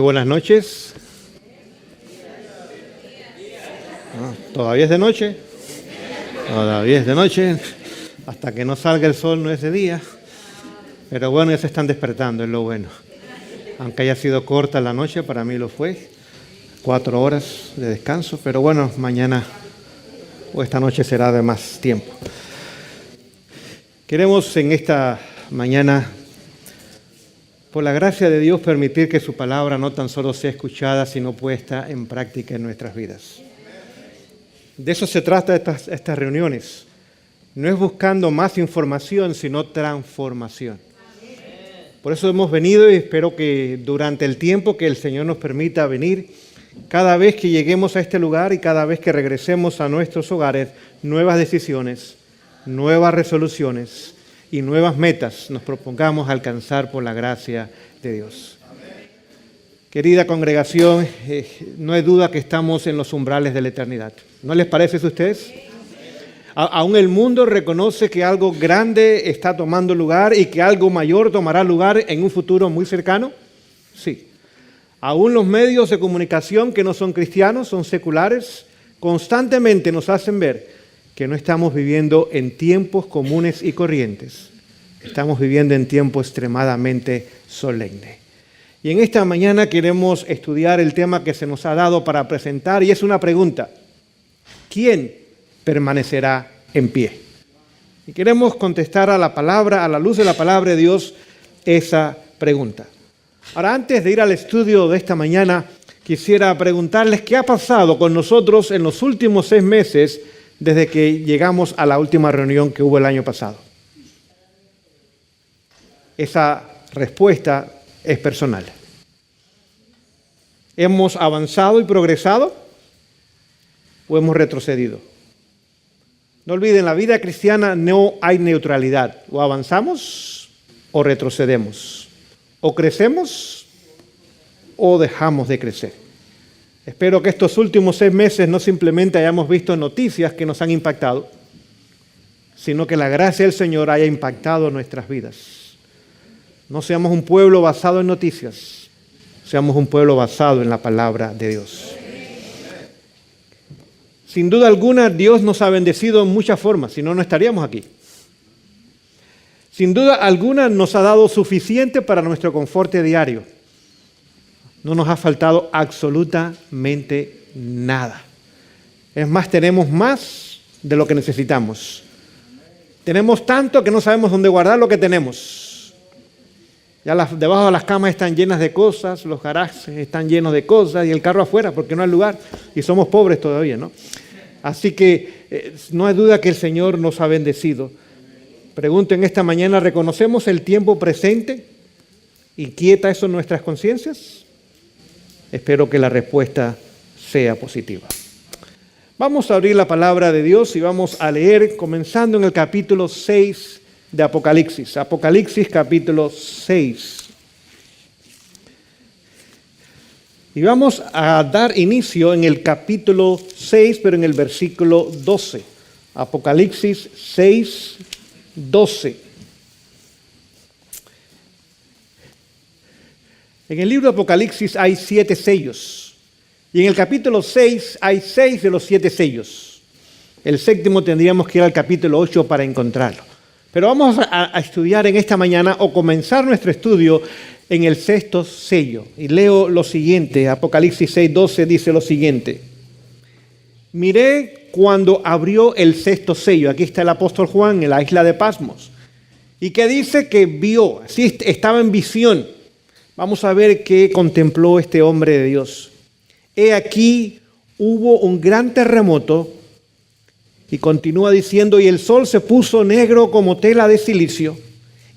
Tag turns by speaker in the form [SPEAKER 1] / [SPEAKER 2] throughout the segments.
[SPEAKER 1] buenas noches. ¿Todavía es de noche? Todavía es de noche. Hasta que no salga el sol no es de día. Pero bueno, ya se están despertando, es lo bueno. Aunque haya sido corta la noche, para mí lo fue. 4 horas de descanso. Pero bueno, mañana o esta noche será de más tiempo. Queremos en esta mañana, por la gracia de Dios, permitir que su palabra no tan solo sea escuchada, sino puesta en práctica en nuestras vidas. De eso se trata estas reuniones. No es buscando más información, sino transformación. Por eso hemos venido y espero que durante el tiempo que el Señor nos permita venir, cada vez que lleguemos a este lugar y cada vez que regresemos a nuestros hogares, nuevas decisiones, nuevas resoluciones y nuevas metas nos propongamos alcanzar por la gracia de Dios. Querida congregación, no hay duda que estamos en los umbrales de la eternidad. ¿No les parece eso a ustedes? Aún el mundo reconoce que algo grande está tomando lugar y que algo mayor tomará lugar en un futuro muy cercano. Sí. Aún los medios de comunicación que no son cristianos, son seculares, constantemente nos hacen ver que no estamos viviendo en tiempos comunes y corrientes. Estamos viviendo en tiempo extremadamente solemne. Y en esta mañana queremos estudiar el tema que se nos ha dado para presentar y es una pregunta. ¿Quién permanecerá en pie? Y queremos contestar a la luz de la palabra de Dios, esa pregunta. Ahora, antes de ir al estudio de esta mañana, quisiera preguntarles qué ha pasado con nosotros en los últimos 6 meses desde que llegamos a la última reunión que hubo el año pasado. Esa respuesta es personal. ¿Hemos avanzado y progresado o hemos retrocedido? No olviden, la vida cristiana no hay neutralidad. O avanzamos o retrocedemos. O crecemos o dejamos de crecer. Espero que estos últimos 6 meses no simplemente hayamos visto noticias que nos han impactado, sino que la gracia del Señor haya impactado nuestras vidas. No seamos un pueblo basado en noticias, seamos un pueblo basado en la palabra de Dios. Sin duda alguna, Dios nos ha bendecido en muchas formas, si no, no estaríamos aquí. Sin duda alguna, nos ha dado suficiente para nuestro confort diario. No nos ha faltado absolutamente nada. Es más, tenemos más de lo que necesitamos. Tenemos tanto que no sabemos dónde guardar lo que tenemos. Ya debajo de las camas están llenas de cosas, los garajes están llenos de cosas y el carro afuera porque no hay lugar y somos pobres todavía, ¿no? Así que no hay duda que el Señor nos ha bendecido. Pregunten esta mañana, ¿reconocemos el tiempo presente? ¿Inquieta eso en nuestras conciencias? Espero que la respuesta sea positiva. Vamos a abrir la palabra de Dios y vamos a leer comenzando en el capítulo 6 de Apocalipsis. Apocalipsis capítulo 6. Y vamos a dar inicio en el capítulo 6, pero en el versículo 12. Apocalipsis 6, 12. En el libro de Apocalipsis hay 7 sellos. Y en el capítulo 6 hay 6 de los 7 sellos. El 7º tendríamos que ir al capítulo 8 para encontrarlo. Pero vamos a estudiar en esta mañana o comenzar nuestro estudio en el 6º sello. Y leo lo siguiente, Apocalipsis 6:12 dice lo siguiente. Miré cuando abrió el 6º sello. Aquí está el apóstol Juan en la isla de Patmos. Y que dice que vio, así estaba en visión. Vamos a ver qué contempló este hombre de Dios. He aquí, hubo un gran terremoto. Y continúa diciendo, y el sol se puso negro como tela de silicio,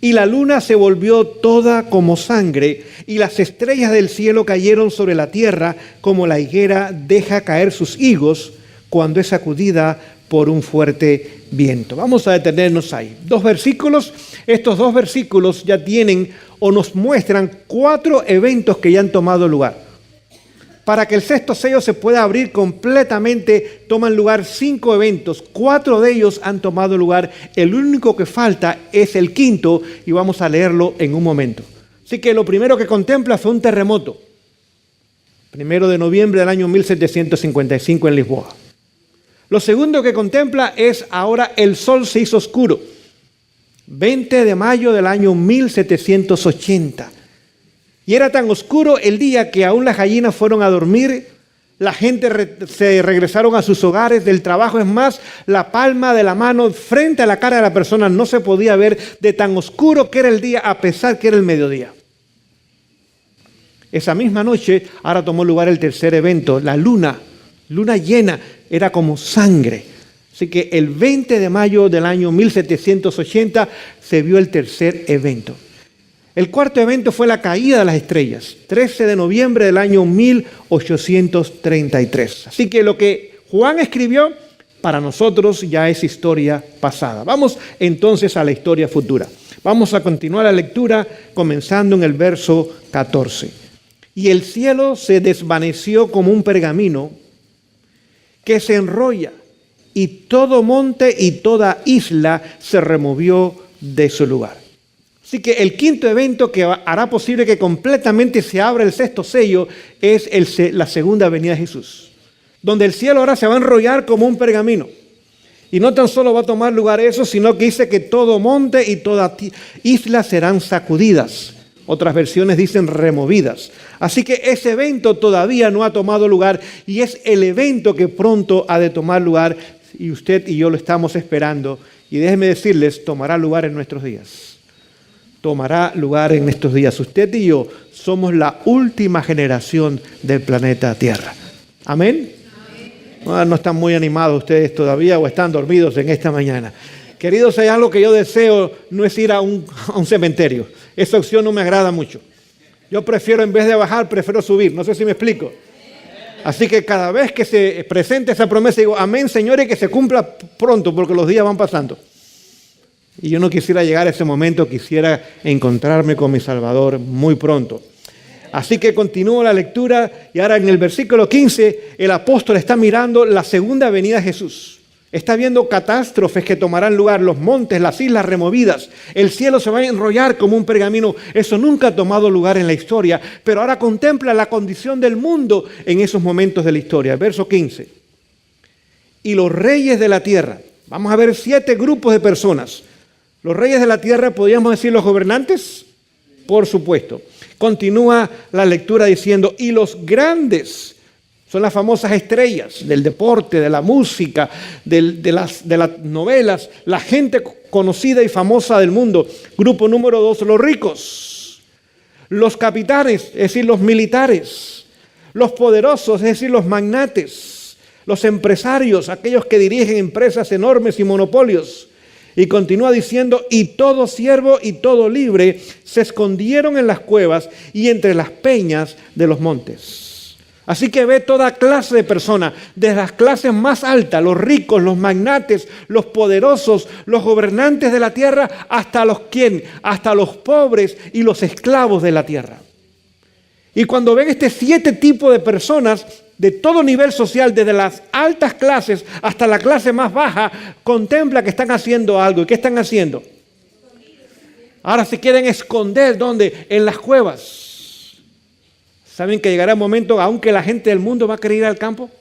[SPEAKER 1] y la luna se volvió toda como sangre, y las estrellas del cielo cayeron sobre la tierra, como la higuera deja caer sus higos cuando es sacudida por un fuerte viento. Vamos a detenernos ahí. 2 versículos. Estos 2 versículos ya tienen o nos muestran 4 eventos que ya han tomado lugar. Para que el 6º sello se pueda abrir completamente, toman lugar 5 eventos. 4 de ellos han tomado lugar. El único que falta es el 5º y vamos a leerlo en un momento. Así que lo primero que contempla fue un terremoto. 1 de noviembre del año 1755 en Lisboa. Lo segundo que contempla es ahora el sol se hizo oscuro. 20 de mayo del año 1780. Y era tan oscuro el día que aún las gallinas fueron a dormir, la gente se regresaron a sus hogares del trabajo. Es más, la palma de la mano frente a la cara de la persona no se podía ver de tan oscuro que era el día, a pesar que era el mediodía. Esa misma noche, ahora tomó lugar el tercer evento, la luna llena, era como sangre. Así que el 20 de mayo del año 1780 se vio el tercer evento. El cuarto evento fue la caída de las estrellas, 13 de noviembre del año 1833. Así que lo que Juan escribió para nosotros ya es historia pasada. Vamos entonces a la historia futura. Vamos a continuar la lectura comenzando en el verso 14. Y el cielo se desvaneció como un pergamino que se enrolla, y todo monte y toda isla se removió de su lugar. Así que el quinto evento que hará posible que completamente se abra el sexto sello es la segunda venida de Jesús, donde el cielo ahora se va a enrollar como un pergamino. Y no tan solo va a tomar lugar eso, sino que dice que todo monte y toda isla serán sacudidas. Otras versiones dicen removidas. Así que ese evento todavía no ha tomado lugar y es el evento que pronto ha de tomar lugar y usted y yo lo estamos esperando. Y déjenme decirles, tomará lugar en nuestros días. Tomará lugar en estos días. Usted y yo somos la última generación del planeta Tierra. ¿Amén? No están muy animados ustedes todavía o están dormidos en esta mañana. Queridos, hay algo que yo deseo, no es ir a un cementerio. Esa opción no me agrada mucho. Yo prefiero, en vez de bajar, prefiero subir. No sé si me explico. Así que cada vez que se presente esa promesa, digo, amén, Señor, y que se cumpla pronto, porque los días van pasando. Y yo no quisiera llegar a ese momento, quisiera encontrarme con mi Salvador muy pronto. Así que continúo la lectura y ahora en el versículo 15 el apóstol está mirando la segunda venida de Jesús. Está viendo catástrofes que tomarán lugar, los montes, las islas removidas. El cielo se va a enrollar como un pergamino. Eso nunca ha tomado lugar en la historia, pero ahora contempla la condición del mundo en esos momentos de la historia. Verso 15. Y los reyes de la tierra. Vamos a ver 7 grupos de personas. Los reyes de la tierra, ¿podríamos decir los gobernantes? Por supuesto. Continúa la lectura diciendo, y los grandes, son las famosas estrellas del deporte, de la música, de las novelas, la gente conocida y famosa del mundo. Grupo número 2, los ricos, los capitanes, es decir, los militares, los poderosos, es decir, los magnates, los empresarios, aquellos que dirigen empresas enormes y monopolios. Y continúa diciendo, y todo siervo y todo libre se escondieron en las cuevas y entre las peñas de los montes. Así que ve toda clase de personas, desde las clases más altas, los ricos, los magnates, los poderosos, los gobernantes de la tierra, hasta los pobres y los esclavos de la tierra. Y cuando ven 7 tipos de personas, de todo nivel social, desde las altas clases hasta la clase más baja, contempla que están haciendo algo. ¿Y qué están haciendo? Ahora se quieren esconder, ¿dónde? En las cuevas. ¿Saben que llegará un momento, aunque la gente del mundo va a querer ir al campo?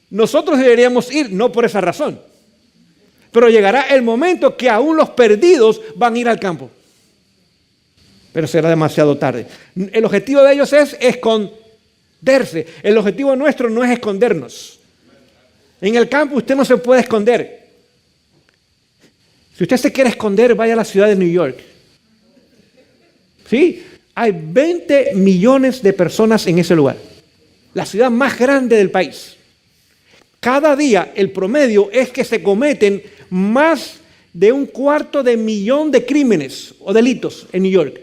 [SPEAKER 1] Nosotros deberíamos ir, no por esa razón. Pero llegará el momento que aún los perdidos van a ir al campo. Pero será demasiado tarde. El objetivo de ellos es esconderse. El objetivo nuestro no es escondernos. En el campo usted no se puede esconder. Si usted se quiere esconder, vaya a la ciudad de New York. Sí, hay 20 millones de personas en ese lugar. La ciudad más grande del país. Cada día el promedio es que se cometen más de 250,000 de crímenes o delitos en New York.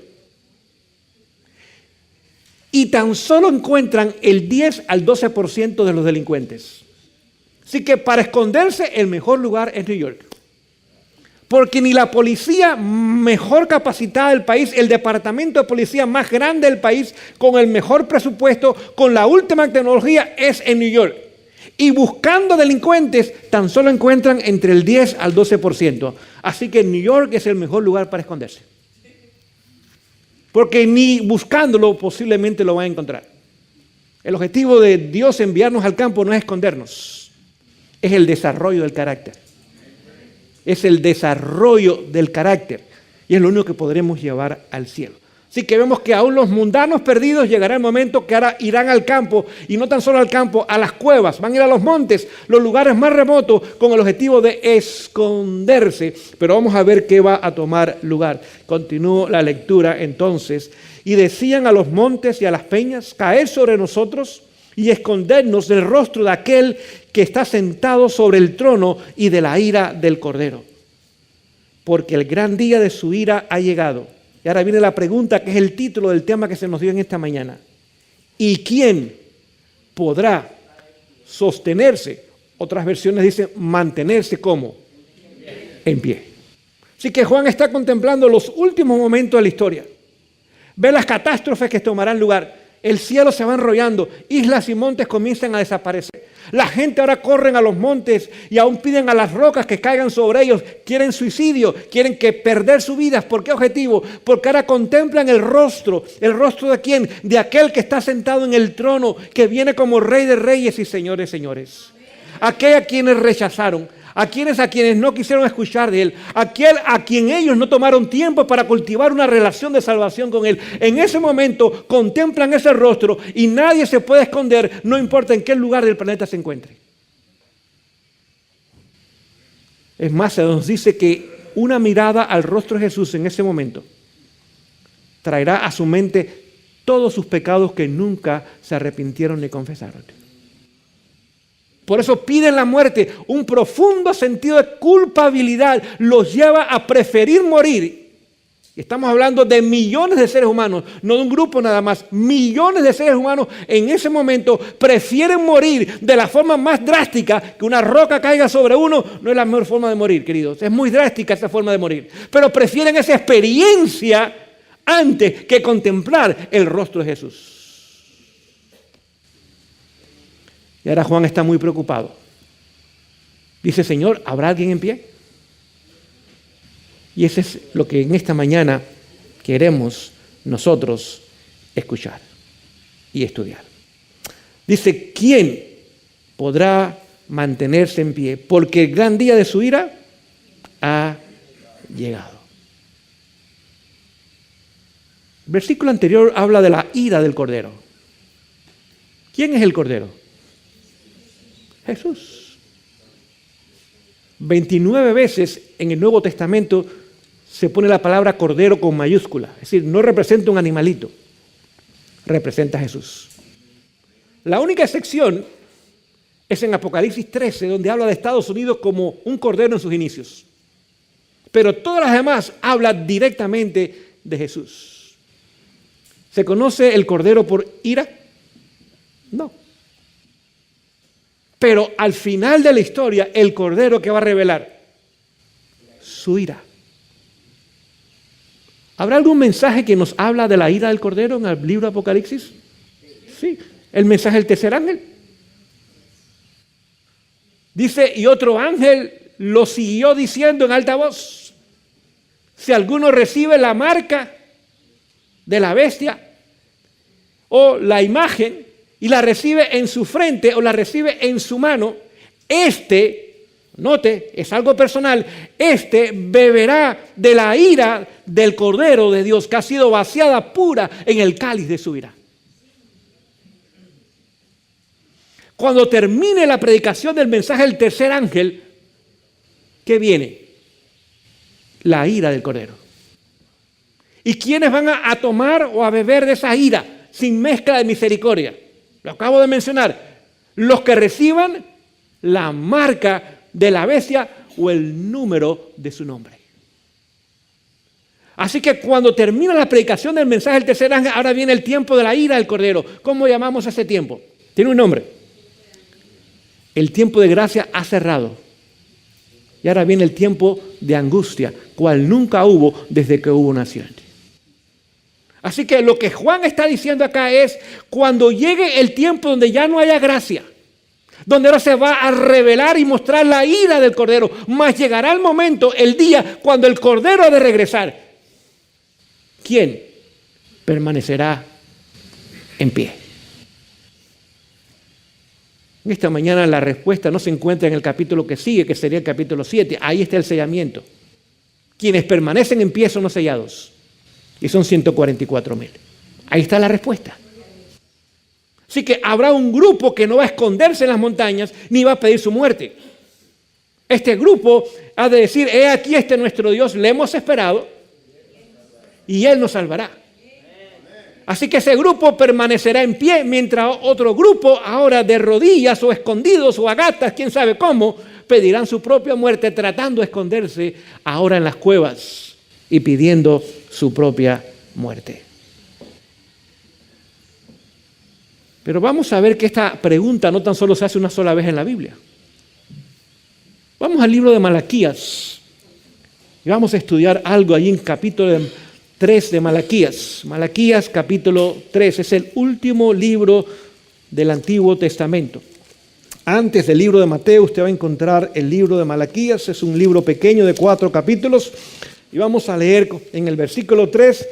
[SPEAKER 1] Y tan solo encuentran el 10 al 12% de los delincuentes. Así que para esconderse, el mejor lugar es New York. Porque ni la policía mejor capacitada del país, el departamento de policía más grande del país, con el mejor presupuesto, con la última tecnología, es en New York. Y buscando delincuentes, tan solo encuentran entre el 10 al 12%. Así que New York es el mejor lugar para esconderse. porque ni buscándolo posiblemente lo van a encontrar. El objetivo de Dios enviarnos al campo no es escondernos, es el desarrollo del carácter. Es el desarrollo del carácter y es lo único que podremos llevar al cielo. Así que vemos que aún los mundanos perdidos llegará el momento que ahora irán al campo, y no tan solo al campo, a las cuevas, van a ir a los montes, los lugares más remotos, con el objetivo de esconderse. Pero vamos a ver qué va a tomar lugar. Continúo la lectura entonces. Y decían a los montes y a las peñas, caed sobre nosotros y escondernos del rostro de aquel que está sentado sobre el trono y de la ira del Cordero. Porque el gran día de su ira ha llegado. Y ahora viene la pregunta, que es el título del tema que se nos dio en esta mañana. ¿Y quién podrá sostenerse? Otras versiones dicen mantenerse ¿cómo? En pie. Así que Juan está contemplando los últimos momentos de la historia. Ve las catástrofes que tomarán lugar. El cielo se va enrollando, islas y montes comienzan a desaparecer. La gente ahora corren a los montes y aún piden a las rocas que caigan sobre ellos. Quieren suicidio, quieren que perder sus vidas. ¿Por qué objetivo? Porque ahora contemplan el rostro. ¿El rostro de quién? De aquel que está sentado en el trono, que viene como Rey de Reyes y Señor de Señores. Aquel a quienes rechazaron, a quienes no quisieron escuchar de Él, aquel a quien ellos no tomaron tiempo para cultivar una relación de salvación con Él. En ese momento contemplan ese rostro y nadie se puede esconder, no importa en qué lugar del planeta se encuentre. Es más, se nos dice que una mirada al rostro de Jesús en ese momento traerá a su mente todos sus pecados que nunca se arrepintieron ni confesaron. Por eso piden la muerte. Un profundo sentido de culpabilidad los lleva a preferir morir. Estamos hablando de millones de seres humanos, no de un grupo nada más. Millones de seres humanos en ese momento prefieren morir de la forma más drástica. Que una roca caiga sobre uno no es la mejor forma de morir, queridos. Es muy drástica esa forma de morir. Pero prefieren esa experiencia antes que contemplar el rostro de Jesús. Y ahora Juan está muy preocupado. Dice, Señor, ¿habrá alguien en pie? Y eso es lo que en esta mañana queremos nosotros escuchar y estudiar. Dice, ¿quién podrá mantenerse en pie? Porque el gran día de su ira ha llegado. El versículo anterior habla de la ira del Cordero. ¿Quién es el Cordero? Jesús. 29 veces en el Nuevo Testamento se pone la palabra Cordero con mayúscula. Es decir, no representa un animalito, representa a Jesús. La única excepción es en Apocalipsis 13, donde habla de Estados Unidos como un cordero en sus inicios. Pero todas las demás hablan directamente de Jesús. ¿Se conoce el Cordero por ira? No. Pero al final de la historia, el Cordero que va a revelar su ira. ¿Habrá algún mensaje que nos habla de la ira del Cordero en el libro de Apocalipsis? Sí, el mensaje del tercer ángel. Dice, y otro ángel lo siguió diciendo en alta voz, si alguno recibe la marca de la bestia o la imagen, y la recibe en su frente o la recibe en su mano, note, es algo personal, beberá de la ira del Cordero de Dios, que ha sido vaciada pura en el cáliz de su ira. Cuando termine la predicación del mensaje del tercer ángel, ¿qué viene? La ira del Cordero. ¿Y quiénes van a tomar o a beber de esa ira sin mezcla de misericordia? Lo acabo de mencionar. Los que reciban la marca de la bestia o el número de su nombre. Así que cuando termina la predicación del mensaje del tercer ángel, ahora viene el tiempo de la ira del Cordero. ¿Cómo llamamos ese tiempo? Tiene un nombre. El tiempo de gracia ha cerrado. Y ahora viene el tiempo de angustia, cual nunca hubo desde que hubo nación. Así que lo que Juan está diciendo acá es, cuando llegue el tiempo donde ya no haya gracia, donde ahora se va a revelar y mostrar la ira del Cordero, mas llegará el momento, el día, cuando el Cordero ha de regresar. ¿Quién permanecerá en pie? Esta mañana la respuesta no se encuentra en el capítulo que sigue, que sería el capítulo 7. Ahí está el sellamiento. Quienes permanecen en pie son los sellados. Y son 144,000. Ahí está la respuesta. Así que habrá un grupo que no va a esconderse en las montañas ni va a pedir su muerte. Este grupo ha de decir: he aquí nuestro Dios, le hemos esperado y Él nos salvará. Así que ese grupo permanecerá en pie, mientras otro grupo, ahora de rodillas o escondidos o a gatas, quién sabe cómo, pedirán su propia muerte, tratando de esconderse ahora en las cuevas y pidiendo su propia muerte. Pero vamos a ver que esta pregunta no tan solo se hace una sola vez en la Biblia. Vamos al libro de Malaquías y vamos a estudiar algo allí en capítulo 3 de Malaquías. Malaquías capítulo 3 es el último libro del Antiguo Testamento. Antes del libro de Mateo usted va a encontrar el libro de Malaquías. Es un libro pequeño de 4 capítulos. Y vamos a leer en el versículo 3,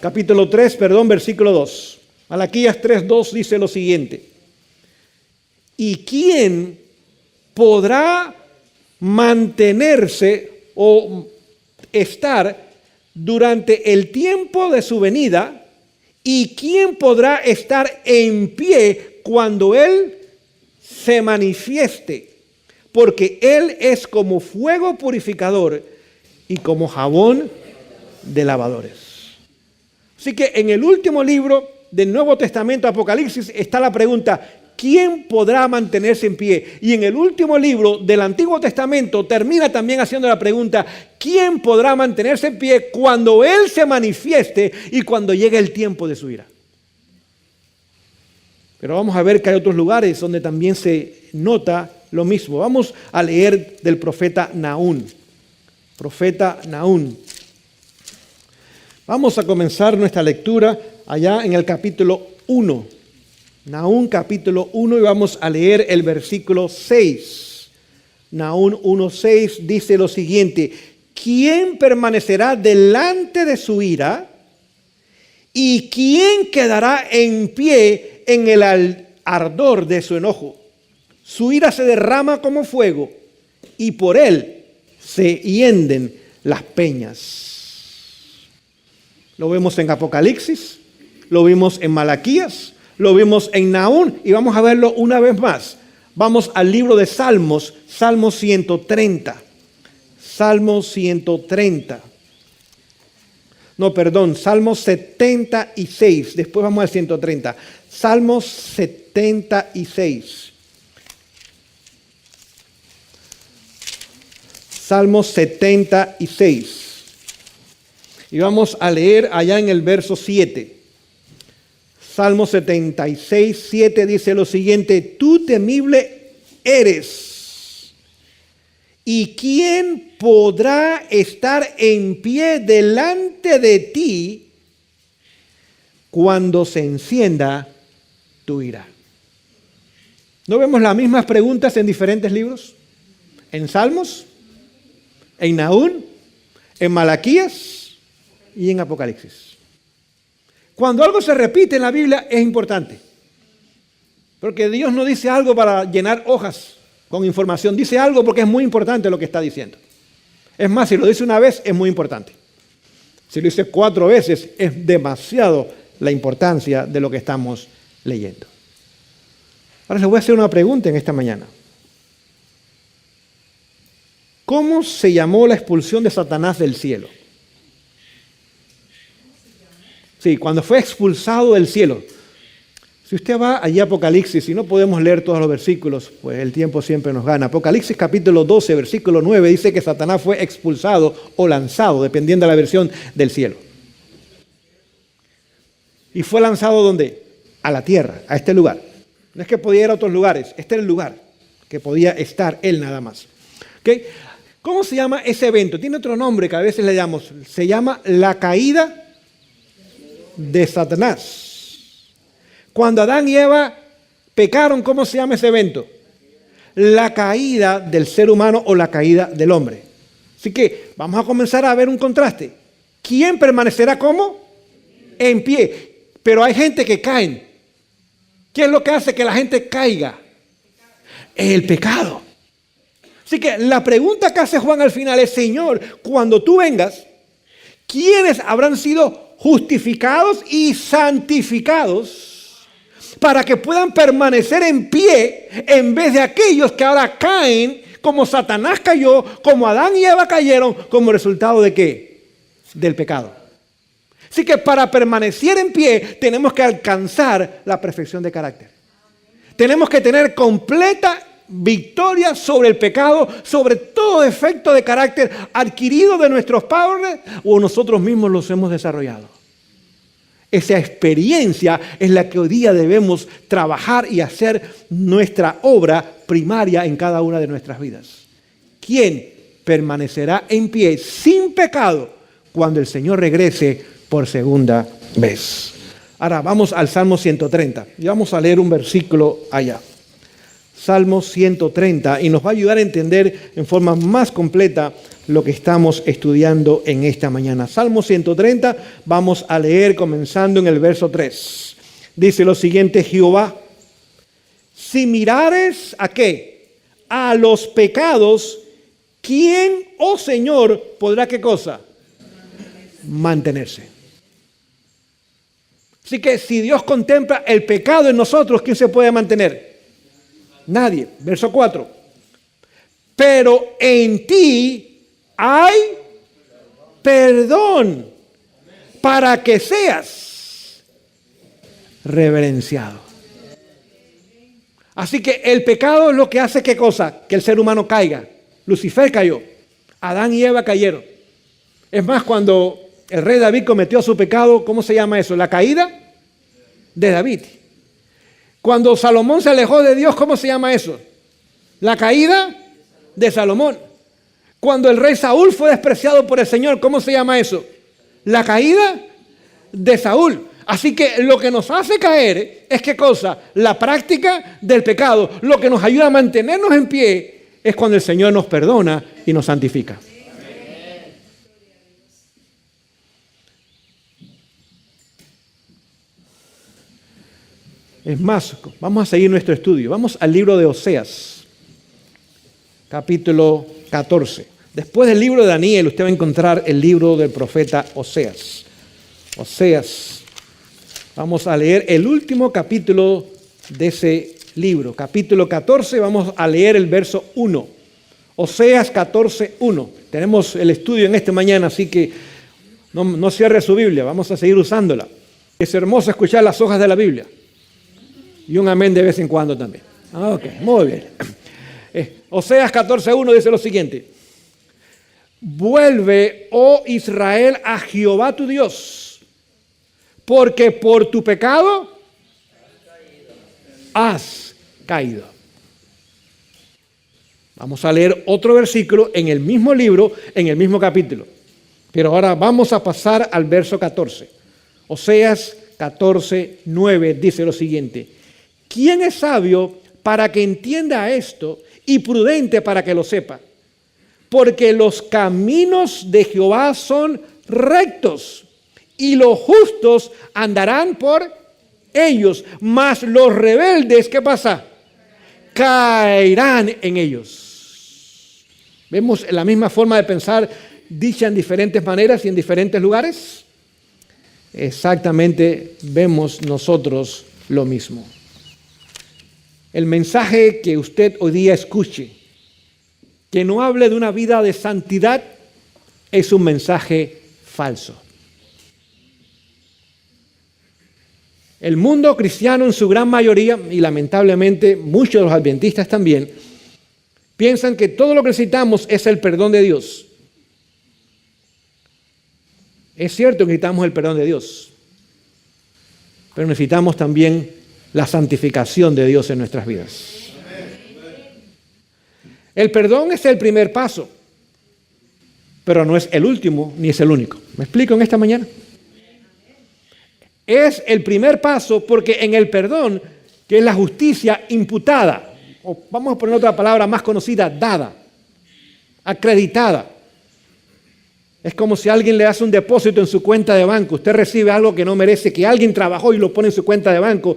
[SPEAKER 1] versículo 2. Malaquías 3:2 dice lo siguiente: ¿y quién podrá mantenerse o estar durante el tiempo de su venida? ¿Y quién podrá estar en pie cuando Él se manifieste? Porque Él es como fuego purificador y como jabón de lavadores. Así que en el último libro del Nuevo Testamento, Apocalipsis, está la pregunta: ¿quién podrá mantenerse en pie? Y en el último libro del Antiguo Testamento termina también haciendo la pregunta: ¿quién podrá mantenerse en pie cuando Él se manifieste y cuando llegue el tiempo de su ira? Pero vamos a ver que hay otros lugares donde también se nota lo mismo. Vamos a leer del profeta Nahum. Profeta Nahum. Vamos a comenzar nuestra lectura allá en el capítulo 1. Nahum capítulo 1 y vamos a leer el versículo 6. Nahum 1:6 dice lo siguiente: ¿quién permanecerá delante de su ira? ¿Y quién quedará en pie en el ardor de su enojo? Su ira se derrama como fuego y por él se hienden las peñas. Lo vemos en Apocalipsis, lo vimos en Malaquías, lo vimos en Nahum y vamos a verlo una vez más. Vamos al libro de Salmos, Salmo 130. Salmo 130. No, perdón, Salmo 76. Después vamos al 130. Salmo 76. Salmo 76. Y vamos a leer allá en el verso 7. Salmo 76, 7 dice lo siguiente: tú temible eres, ¿y quién podrá estar en pie delante de ti cuando se encienda tu ira? ¿No vemos las mismas preguntas en diferentes libros? En Salmos, en Nahum, en Malaquías y en Apocalipsis. Cuando algo se repite en la Biblia es importante, porque Dios no dice algo para llenar hojas con información, dice algo porque es muy importante lo que está diciendo. Es más, si lo dice una vez es muy importante. Si lo dice 4 veces es demasiado la importancia de lo que estamos leyendo. Ahora les voy a hacer una pregunta en esta mañana. ¿Cómo se llamó la expulsión de Satanás del cielo? Sí, cuando fue expulsado del cielo. Si usted va allí a Apocalipsis y no podemos leer todos los versículos, pues el tiempo siempre nos gana. Apocalipsis capítulo 12, versículo 9 dice que Satanás fue expulsado o lanzado, dependiendo de la versión, del cielo. ¿Y fue lanzado dónde? A la tierra, a este lugar. No es que podía ir a otros lugares, este era el lugar que podía estar él nada más. ¿Okay? ¿Cómo se llama ese evento? Tiene otro nombre que a veces le llamamos. Se llama la caída de Satanás. Cuando Adán y Eva pecaron, ¿cómo se llama ese evento? La caída del ser humano o la caída del hombre. Así que vamos a comenzar a ver un contraste. ¿Quién permanecerá como? en pie. Pero hay gente que cae. ¿Qué es lo que hace que la gente caiga? El pecado. Así que la pregunta que hace Juan al final es, Señor, cuando tú vengas, ¿quiénes habrán sido justificados y santificados para que puedan permanecer en pie en vez de aquellos que ahora caen como Satanás cayó, como Adán y Eva cayeron, como resultado de qué? Del pecado. Así que para permanecer en pie tenemos que alcanzar la perfección de carácter. Tenemos que tener completa victoria sobre el pecado, sobre todo defecto de carácter adquirido de nuestros padres o nosotros mismos los hemos desarrollado. Esa experiencia es la que hoy día debemos trabajar y hacer nuestra obra primaria en cada una de nuestras vidas. ¿Quién permanecerá en pie sin pecado cuando el Señor regrese por segunda vez? Ahora vamos al Salmo 130 y vamos a leer un versículo allá. Salmo 130 y nos va a ayudar a entender en forma más completa lo que estamos estudiando en esta mañana. Salmo 130, vamos a leer comenzando en el verso 3. Dice lo siguiente: Jehová, si mirares ¿a qué? A los pecados, ¿quién, oh Señor, podrá qué cosa? Mantenerse. Así que si Dios contempla el pecado en nosotros, ¿quién se puede mantener? Nadie. Verso 4. Pero en ti hay perdón para que seas reverenciado. Así que el pecado es lo que hace ¿qué cosa? Que el ser humano caiga. Lucifer cayó. Adán y Eva cayeron. Es más, cuando el rey David cometió su pecado, ¿cómo se llama eso? La caída de David. Cuando Salomón se alejó de Dios, ¿cómo se llama eso? La caída de Salomón. Cuando el rey Saúl fue despreciado por el Señor, ¿cómo se llama eso? La caída de Saúl. Así que lo que nos hace caer es ¿qué cosa? La práctica del pecado. Lo que nos ayuda a mantenernos en pie es cuando el Señor nos perdona y nos santifica. Es más, vamos a seguir nuestro estudio. Vamos al libro de Oseas, capítulo 14. Después del libro de Daniel, usted va a encontrar el libro del profeta Oseas. Oseas. Vamos a leer el último capítulo de ese libro. Capítulo 14, vamos a leer el verso 1. Oseas 14, 1. Tenemos el estudio en esta mañana, así que no cierre su Biblia, vamos a seguir usándola. Es hermoso escuchar las hojas de la Biblia. Y un amén de vez en cuando también. Ok, muy bien. Oseas 14:1 dice lo siguiente: vuelve, oh Israel, a Jehová tu Dios, porque por tu pecado has caído. Vamos a leer otro versículo en el mismo libro, en el mismo capítulo. Pero ahora vamos a pasar al verso 14. Oseas 14:9 dice lo siguiente: ¿quién es sabio para que entienda esto y prudente para que lo sepa? Porque los caminos de Jehová son rectos y los justos andarán por ellos, mas los rebeldes, ¿qué pasa? Caerán en ellos. ¿Vemos la misma forma de pensar dicha en diferentes maneras y en diferentes lugares? Exactamente, vemos nosotros lo mismo. El mensaje que usted hoy día escuche, que no hable de una vida de santidad, es un mensaje falso. El mundo cristiano en su gran mayoría, y lamentablemente muchos de los adventistas también, piensan que todo lo que necesitamos es el perdón de Dios. Es cierto que necesitamos el perdón de Dios, pero necesitamos también la santificación de Dios en nuestras vidas. El perdón es el primer paso, pero no es el último ni es el único. ¿Me explico en esta mañana? Es el primer paso porque en el perdón, que es la justicia imputada, o vamos a poner otra palabra más conocida, dada, acreditada. Es como si alguien le hace un depósito en su cuenta de banco. Usted recibe algo que no merece, que alguien trabajó y lo pone en su cuenta de banco.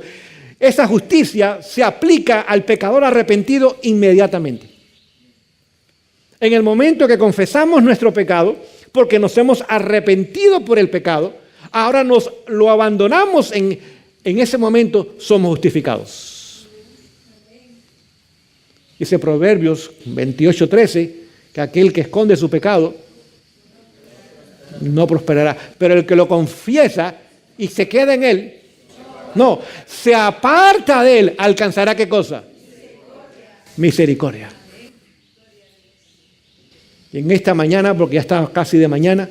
[SPEAKER 1] Esa justicia se aplica al pecador arrepentido inmediatamente. En el momento que confesamos nuestro pecado, porque nos hemos arrepentido por el pecado, ahora nos lo abandonamos en ese momento, somos justificados. Dice Proverbios 28:13, que aquel que esconde su pecado no prosperará, pero el que lo confiesa y se queda en él, no, se aparta de él, alcanzará ¿qué cosa? Misericordia. Y en esta mañana, porque ya está casi de mañana,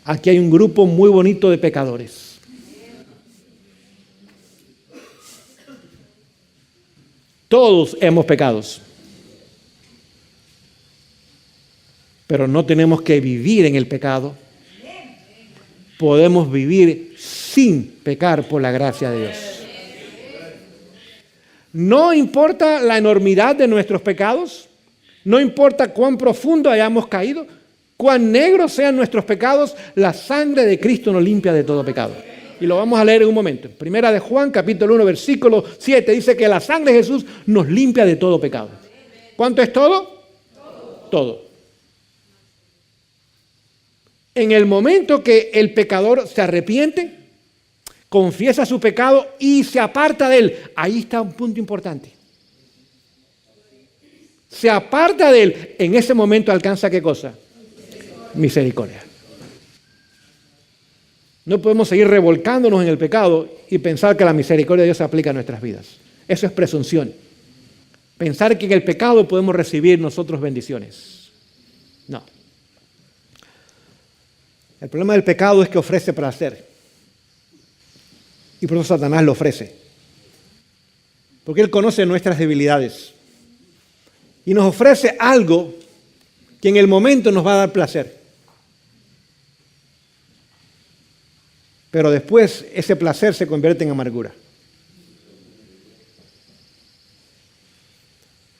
[SPEAKER 1] aquí hay un grupo muy bonito de pecadores. Todos hemos pecado, pero no tenemos que vivir en el pecado. Podemos vivir sin pecar por la gracia de Dios. No importa la enormidad de nuestros pecados, no importa cuán profundo hayamos caído, cuán negros sean nuestros pecados, la sangre de Cristo nos limpia de todo pecado. Y lo vamos a leer en un momento. Primera de Juan, capítulo 1, versículo 7, dice que la sangre de Jesús nos limpia de todo pecado. ¿Cuánto es todo? Todo. En el momento que el pecador se arrepiente, confiesa su pecado y se aparta de él, ahí está un punto importante. Se aparta de él, en ese momento alcanza ¿qué cosa? Misericordia. No podemos seguir revolcándonos en el pecado y pensar que la misericordia de Dios se aplica a nuestras vidas. Eso es presunción. Pensar que en el pecado podemos recibir nosotros bendiciones. No. El problema del pecado es que ofrece placer. Y por eso Satanás lo ofrece. Porque él conoce nuestras debilidades. Y nos ofrece algo que en el momento nos va a dar placer. Pero después ese placer se convierte en amargura.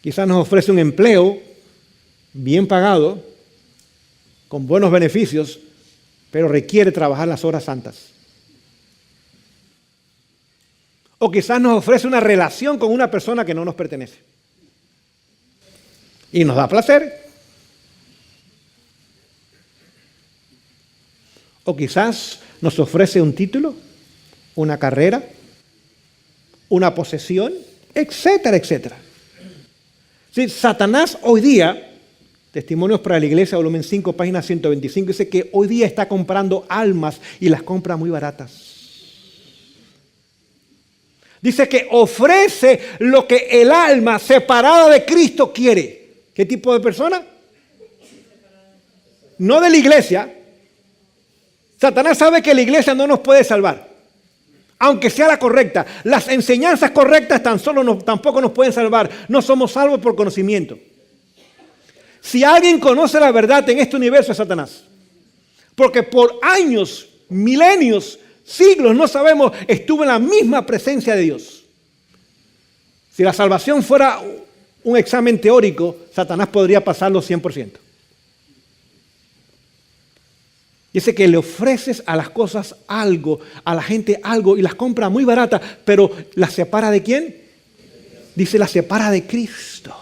[SPEAKER 1] Quizás nos ofrece un empleo bien pagado, con buenos beneficios, pero requiere trabajar las horas santas. O quizás nos ofrece una relación con una persona que no nos pertenece. Y nos da placer. O quizás nos ofrece un título, una carrera, una posesión, etcétera, etcétera. Sí, Satanás hoy día, Testimonios para la Iglesia, volumen 5, página 125, dice que hoy día está comprando almas y las compra muy baratas. Dice que ofrece lo que el alma separada de Cristo quiere. ¿Qué tipo de persona? No de la iglesia. Satanás sabe que la iglesia no nos puede salvar, aunque sea la correcta. Las enseñanzas correctas tampoco nos pueden salvar. No somos salvos por conocimiento. Si alguien conoce la verdad en este universo es Satanás. Porque por años, milenios, siglos, no sabemos, estuvo en la misma presencia de Dios. Si la salvación fuera un examen teórico, Satanás podría pasarlo 100%. Dice que le ofreces a las cosas algo, a la gente algo, y las compra muy baratas, pero ¿las separa de quién? Dice, las separa de Cristo.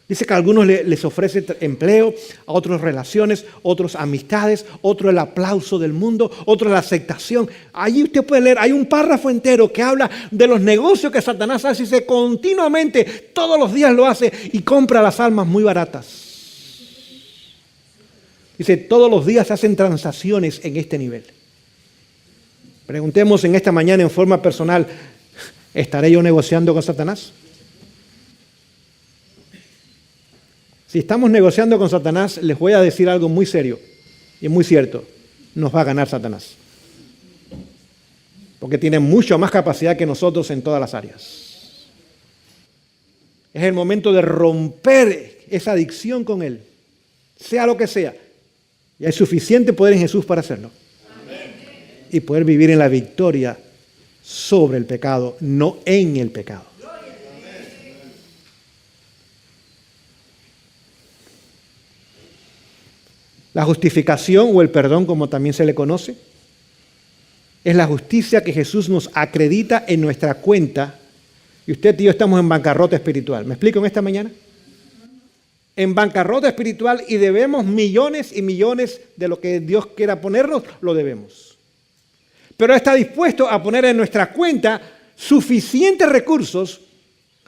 [SPEAKER 1] Dice que a algunos les ofrece empleo, a otros relaciones, otros amistades, otro el aplauso del mundo, otro la aceptación. Allí usted puede leer, hay un párrafo entero que habla de los negocios que Satanás hace, dice continuamente, todos los días lo hace y compra las almas muy baratas. Dice, todos los días se hacen transacciones en este nivel. Preguntemos en esta mañana en forma personal, ¿estaré yo negociando con Satanás? Si estamos negociando con Satanás, les voy a decir algo muy serio y muy cierto. Nos va a ganar Satanás. Porque tiene mucho más capacidad que nosotros en todas las áreas. Es el momento de romper esa adicción con Él, sea lo que sea. Y hay suficiente poder en Jesús para hacerlo. Amén. Y poder vivir en la victoria sobre el pecado, no en el pecado. La justificación o el perdón, como también se le conoce, es la justicia que Jesús nos acredita en nuestra cuenta. Y usted y yo estamos en bancarrota espiritual. ¿Me explico en esta mañana? En bancarrota espiritual y debemos millones y millones de lo que Dios quiera ponernos, lo debemos. Pero está dispuesto a poner en nuestra cuenta suficientes recursos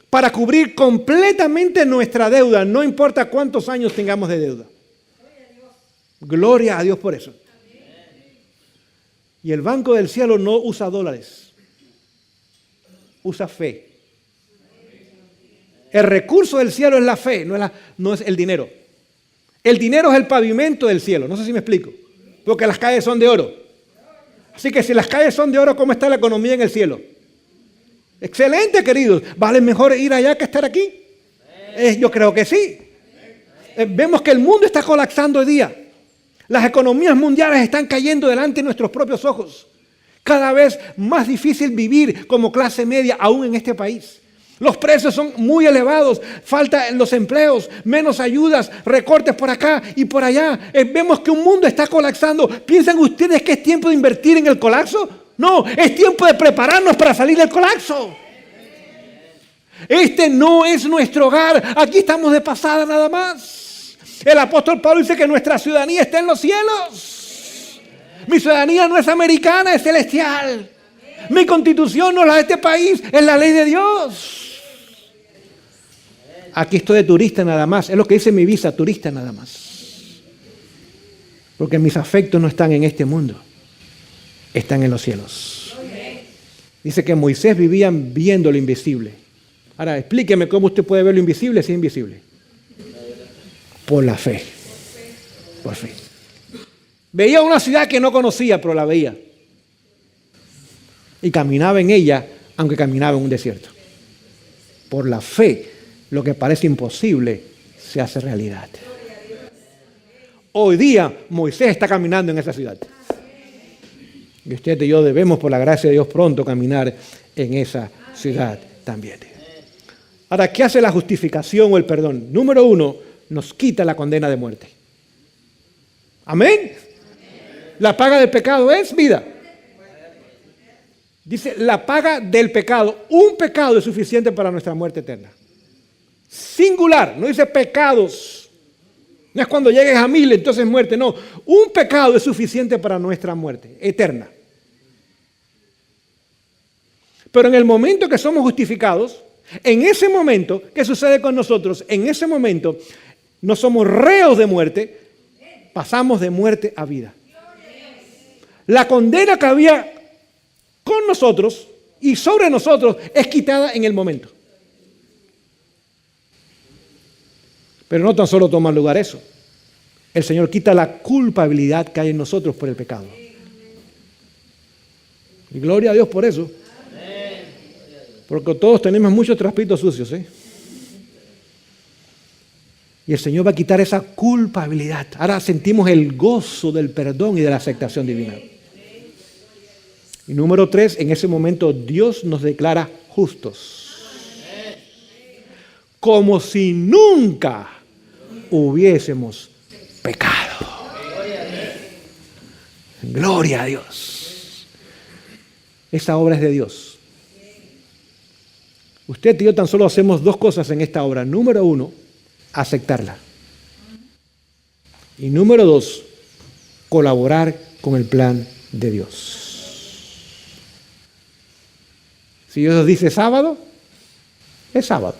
[SPEAKER 1] para cubrir completamente nuestra deuda, no importa cuántos años tengamos de deuda. Gloria a Dios por eso. Y el Banco del Cielo no usa dólares, usa fe. El recurso del cielo es la fe, no es el dinero. El dinero es el pavimento del cielo, no sé si me explico, porque las calles son de oro. Así que si las calles son de oro, ¿cómo está la economía en el cielo? Excelente, queridos. ¿Vale mejor ir allá que estar aquí? Yo creo que sí. Vemos que el mundo está colapsando hoy día. Las economías mundiales están cayendo delante de nuestros propios ojos. Cada vez más difícil vivir como clase media aún en este país. Los precios son muy elevados, falta en los empleos, menos ayudas, recortes por acá y por allá. Vemos que un mundo está colapsando. ¿Piensan ustedes que es tiempo de invertir en el colapso? No, es tiempo de prepararnos para salir del colapso. Este no es nuestro hogar, aquí estamos de pasada nada más. El apóstol Pablo dice que nuestra ciudadanía está en los cielos. Mi ciudadanía no es americana, es celestial. Mi constitución no es la de este país, es la ley de Dios. Aquí estoy de turista nada más, es lo que dice mi visa, turista nada más. Porque mis afectos no están en este mundo, están en los cielos. Dice que Moisés vivía viendo lo invisible. Ahora, explíqueme cómo usted puede ver lo invisible si es invisible. Por la fe. Por fe. Veía una ciudad que no conocía, pero la veía. Y caminaba en ella, aunque caminaba en un desierto. Por la fe, lo que parece imposible se hace realidad. Hoy día, Moisés está caminando en esa ciudad. Y usted y yo debemos, por la gracia de Dios, pronto caminar en esa ciudad también. Ahora, ¿qué hace la justificación o el perdón? Número 1, nos quita la condena de muerte. ¿Amén? La paga del pecado es vida. Dice, la paga del pecado. Un pecado es suficiente para nuestra muerte eterna. Singular, no dice pecados. No es cuando llegues a 1000, entonces muerte. No, un pecado es suficiente para nuestra muerte eterna. Pero en el momento que somos justificados, en ese momento, ¿qué sucede con nosotros? En ese momento, no somos reos de muerte, pasamos de muerte a vida. La condena que había con nosotros y sobre nosotros es quitada en el momento. Pero no tan solo toma lugar eso. El Señor quita la culpabilidad que hay en nosotros por el pecado. Y gloria a Dios por eso. Porque todos tenemos muchos trapitos sucios, ¿eh? Y el Señor va a quitar esa culpabilidad. Ahora sentimos el gozo del perdón y de la aceptación divina. Y número 3, en ese momento Dios nos declara justos. Como si nunca hubiésemos pecado. Gloria a Dios. Esa obra es de Dios. Usted y yo tan solo hacemos 2 cosas en esta obra. Número 1, aceptarla. Y número 2, colaborar con el plan de Dios. Si Dios dice sábado, es sábado.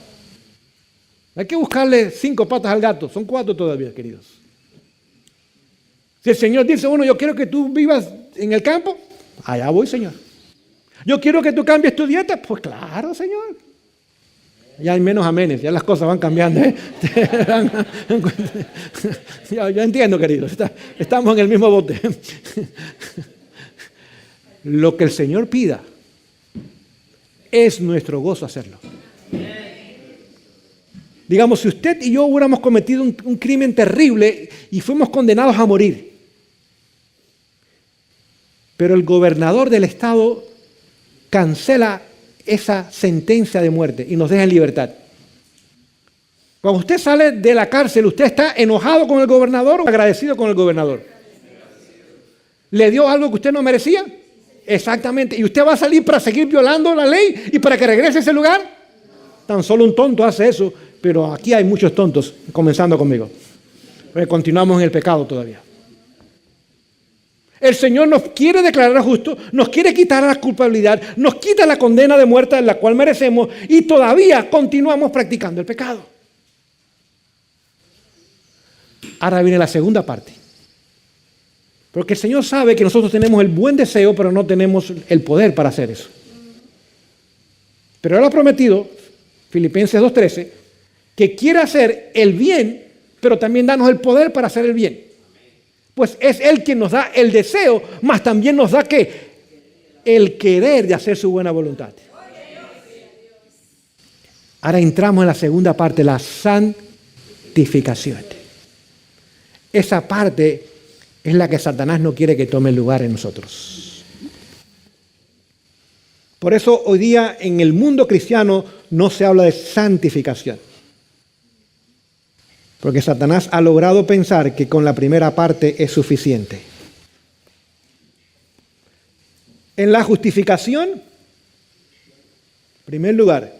[SPEAKER 1] Hay que buscarle 5 patas al gato. Son 4 todavía, queridos. Si el Señor dice, bueno, yo quiero que tú vivas en el campo, allá voy, Señor. Yo quiero que tú cambies tu dieta, pues claro, Señor. Ya hay menos amenes, ya las cosas van cambiando. Yo entiendo, queridos, estamos en el mismo bote. Lo que el Señor pida, es nuestro gozo hacerlo. Digamos, si usted y yo hubiéramos cometido un crimen terrible y fuimos condenados a morir, pero el gobernador del estado cancela esa sentencia de muerte y nos deja en libertad. Cuando usted sale de la cárcel, ¿usted está enojado con el gobernador o agradecido con el gobernador? ¿Le dio algo que usted no merecía? Exactamente. ¿Y usted va a salir para seguir violando la ley y para que regrese a ese lugar? Tan solo un tonto hace eso, pero aquí hay muchos tontos, comenzando conmigo. Porque continuamos en el pecado todavía. El Señor nos quiere declarar justos, nos quiere quitar la culpabilidad, nos quita la condena de muerte en la cual merecemos y todavía continuamos practicando el pecado. Ahora viene la segunda parte. Porque el Señor sabe que nosotros tenemos el buen deseo, pero no tenemos el poder para hacer eso. Pero Él ha prometido, Filipenses 2:13, que quiere hacer el bien, pero también darnos el poder para hacer el bien. Pues es Él quien nos da el deseo, mas también nos da ¿qué? El querer de hacer su buena voluntad. Ahora entramos en la segunda parte, la santificación. Esa parte es la que Satanás no quiere que tome lugar en nosotros. Por eso hoy día en el mundo cristiano no se habla de santificación. Porque Satanás ha logrado pensar que con la primera parte es suficiente. En la justificación, en primer lugar,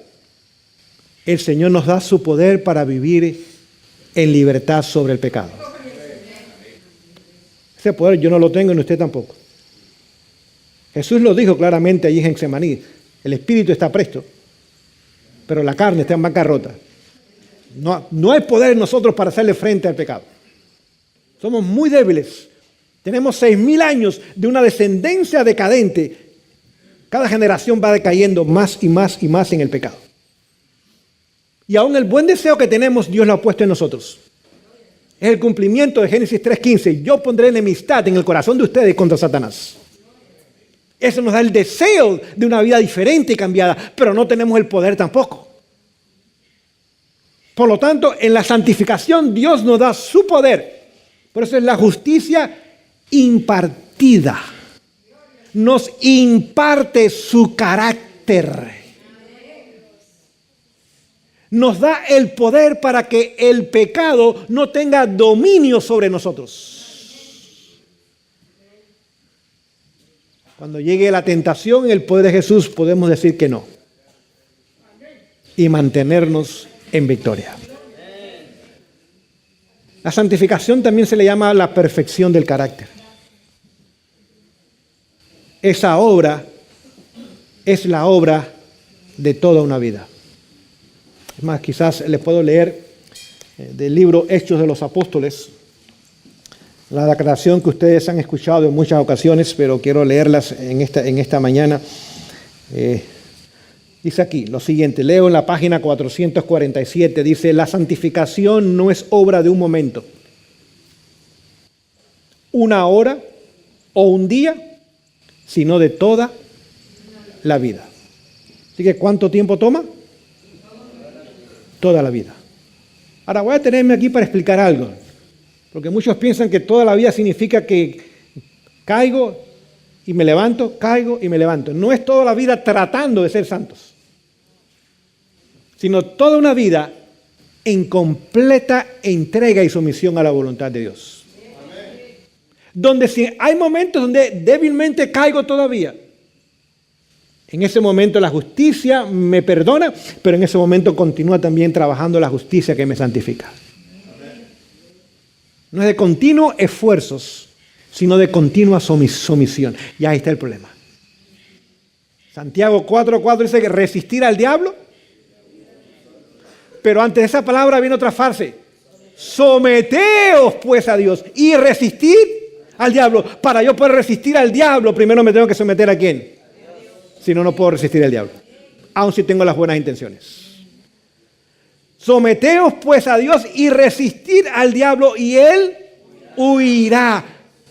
[SPEAKER 1] el Señor nos da su poder para vivir en libertad sobre el pecado. Ese poder yo no lo tengo ni usted tampoco. Jesús lo dijo claramente allí en Getsemaní. El espíritu está presto, pero la carne está en bancarrota. No hay poder en nosotros para hacerle frente al pecado. Somos muy débiles. Tenemos 6,000 años de una descendencia decadente. Cada generación va decayendo más y más y más en el pecado. Y aún el buen deseo que tenemos, Dios lo ha puesto en nosotros. Es el cumplimiento de Génesis 3:15. Yo pondré enemistad en el corazón de ustedes contra Satanás. Eso nos da el deseo de una vida diferente y cambiada, pero no tenemos el poder tampoco. Por lo tanto, en la santificación Dios nos da su poder. Por eso es la justicia impartida. Nos imparte su carácter. Nos da el poder para que el pecado no tenga dominio sobre nosotros. Cuando llegue la tentación, en el poder de Jesús podemos decir que no. Y mantenernos en victoria. La santificación también se le llama la perfección del carácter. Esa obra es la obra de toda una vida. Es más, quizás les puedo leer del libro Hechos de los Apóstoles, la declaración que ustedes han escuchado en muchas ocasiones, pero quiero leerlas en esta mañana. Dice aquí lo siguiente, leo en la página 447, dice: la santificación no es obra de un momento, una hora o un día, sino de toda la vida. Así que, ¿cuánto tiempo toma? Toda la vida. Ahora voy a detenerme aquí para explicar algo, porque muchos piensan que toda la vida significa que caigo y me levanto, caigo y me levanto. No es toda la vida tratando de ser santos, sino toda una vida en completa entrega y sumisión a la voluntad de Dios. Amén. Donde si hay momentos donde débilmente caigo todavía, en ese momento la justicia me perdona, pero en ese momento continúa también trabajando la justicia que me santifica. Amén. No es de continuos esfuerzos, sino de continua sumisión. Y ahí está el problema. Santiago 4:4 dice que resistir al diablo. Pero antes de esa palabra viene otra frase. Someteos pues a Dios y resistir al diablo. Para yo poder resistir al diablo, primero me tengo que someter ¿a quién? Si no, no puedo resistir al diablo, aun si tengo las buenas intenciones. Someteos pues a Dios y resistir al diablo y él huirá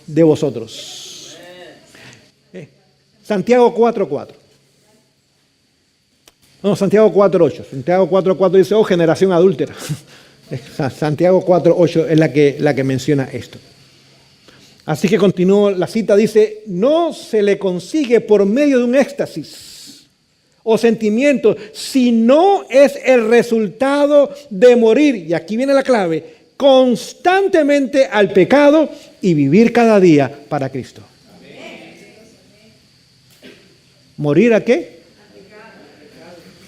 [SPEAKER 1] de vosotros. Santiago 4:4. No, Santiago 4:8. Santiago 4:4 dice, oh generación adúltera. Santiago 4:8 es la que menciona esto. Así que continúo, la cita dice, no se le consigue por medio de un éxtasis o sentimientos, si no es el resultado de morir, y aquí viene la clave, constantemente al pecado y vivir cada día para Cristo. ¿Morir a qué?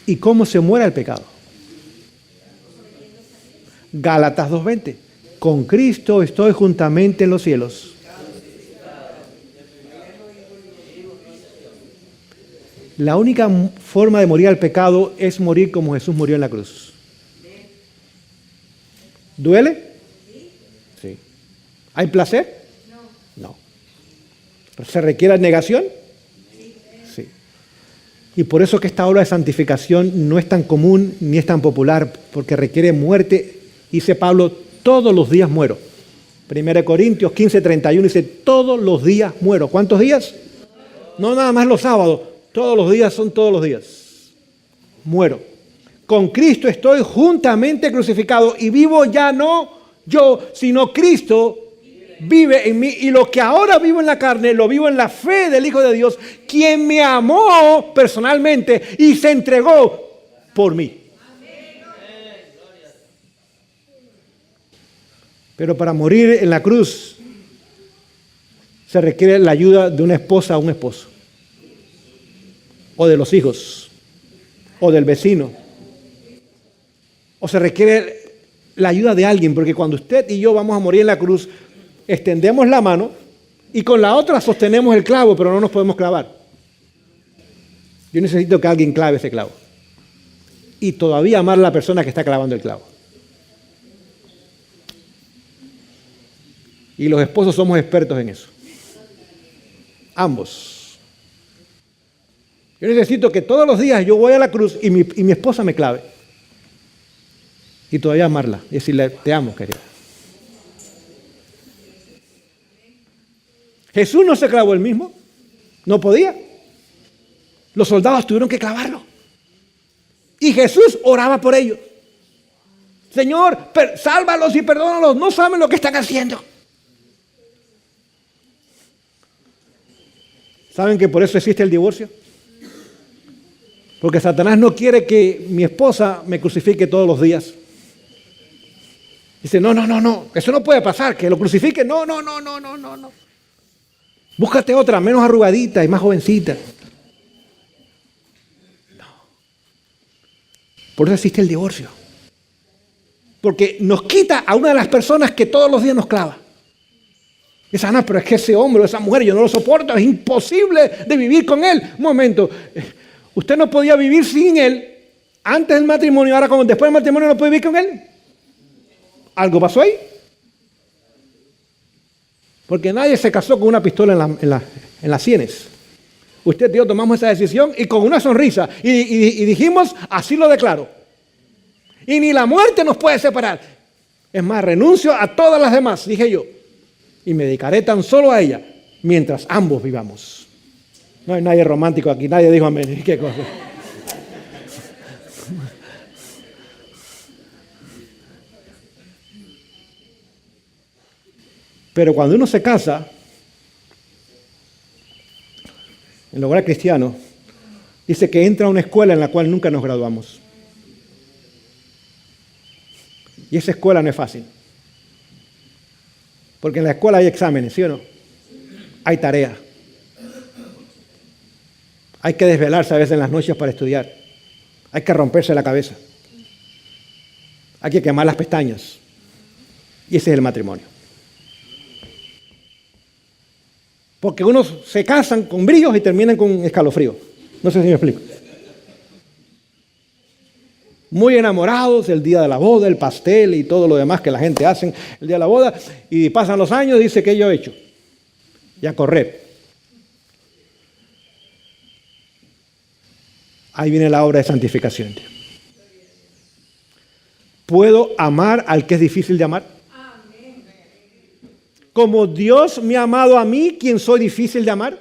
[SPEAKER 1] ¿Y cómo se muere el pecado? Gálatas 2:20. Con Cristo estoy juntamente en los cielos. La única forma de morir al pecado es morir como Jesús murió en la cruz. ¿Duele? Sí. ¿Hay placer? No. ¿Se requiere negación? Sí. Y por eso que esta obra de santificación no es tan común ni es tan popular, porque requiere muerte. Dice Pablo, todos los días muero. 1 Corintios 15:31 dice, todos los días muero. ¿Cuántos días? No nada más los sábados. Todos los días son todos los días. Muero. Con Cristo estoy juntamente crucificado y vivo ya no yo, sino Cristo vive en mí. Y lo que ahora vivo en la carne, lo vivo en la fe del Hijo de Dios, quien me amó personalmente y se entregó por mí. Pero para morir en la cruz se requiere la ayuda de una esposa o un esposo, o de los hijos, o del vecino, o se requiere la ayuda de alguien, porque cuando usted y yo vamos a morir en la cruz, extendemos la mano y con la otra sostenemos el clavo, pero no nos podemos clavar. Yo necesito que alguien clave ese clavo y todavía amar a la persona que está clavando el clavo. Y los esposos somos expertos en eso. Ambos. Yo necesito que todos los días yo voy a la cruz y mi esposa me clave. Y todavía amarla y decirle, te amo, querida. Jesús no se clavó él mismo. No podía. Los soldados tuvieron que clavarlo. Y Jesús oraba por ellos. Señor, sálvalos y perdónalos. No saben lo que están haciendo. ¿Saben que por eso existe el divorcio? Porque Satanás no quiere que mi esposa me crucifique todos los días. Dice, no, eso no puede pasar, que lo crucifique, no. Búscate otra, menos arrugadita y más jovencita. No. Por eso existe el divorcio. Porque nos quita a una de las personas que todos los días nos clava. Dice, no, pero es que ese hombre o esa mujer yo no lo soporto, es imposible de vivir con él. Un momento. Usted no podía vivir sin él antes del matrimonio, ahora como después del matrimonio no puede vivir con él. ¿Algo pasó ahí? Porque nadie se casó con una pistola en las sienes. Usted y yo tomamos esa decisión y con una sonrisa y dijimos, así lo declaro. Y ni la muerte nos puede separar. Es más, renuncio a todas las demás, dije yo. Y me dedicaré tan solo a ella mientras ambos vivamos. No hay nadie romántico aquí, nadie dijo amén. ¿Qué cosa? Pero cuando uno se casa, en el hogar cristiano, dice que entra a una escuela en la cual nunca nos graduamos. Y esa escuela no es fácil. Porque en la escuela hay exámenes, ¿sí o no? Hay tareas. Hay que desvelarse a veces en las noches para estudiar. Hay que romperse la cabeza. Hay que quemar las pestañas. Y ese es el matrimonio. Porque unos se casan con brillos y terminan con escalofríos. No sé si me explico. Muy enamorados el día de la boda, el pastel y todo lo demás que la gente hace el día de la boda. Y pasan los años y dice, ¿qué yo he hecho? Y a correr. Ahí viene la obra de santificación. ¿Puedo amar al que es difícil de amar? Como Dios me ha amado a mí, ¿quién soy difícil de amar?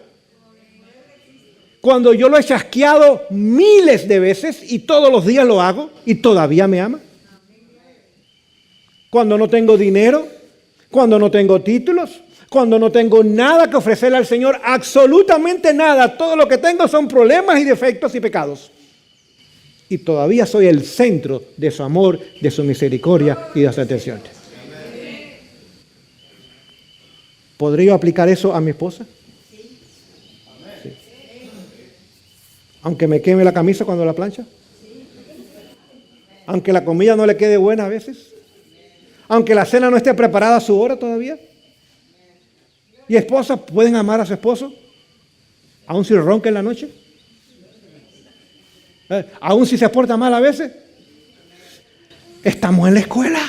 [SPEAKER 1] Cuando yo lo he chasqueado miles de veces y todos los días lo hago y todavía me ama. Cuando no tengo dinero, cuando no tengo títulos, cuando no tengo nada que ofrecerle al Señor, absolutamente nada. Todo lo que tengo son problemas y defectos y pecados. y todavía soy el centro de su amor, de su misericordia y de su atención. ¿Podría aplicar eso a mi esposa? Sí. Aunque me queme la camisa cuando la plancha. Aunque la comida no le quede buena a veces. Aunque la cena no esté preparada a su hora todavía. ¿Y esposas pueden amar a su esposo? ¿Aún si ronca en la noche? ¿Aún si se porta mal a veces? Estamos en la escuela.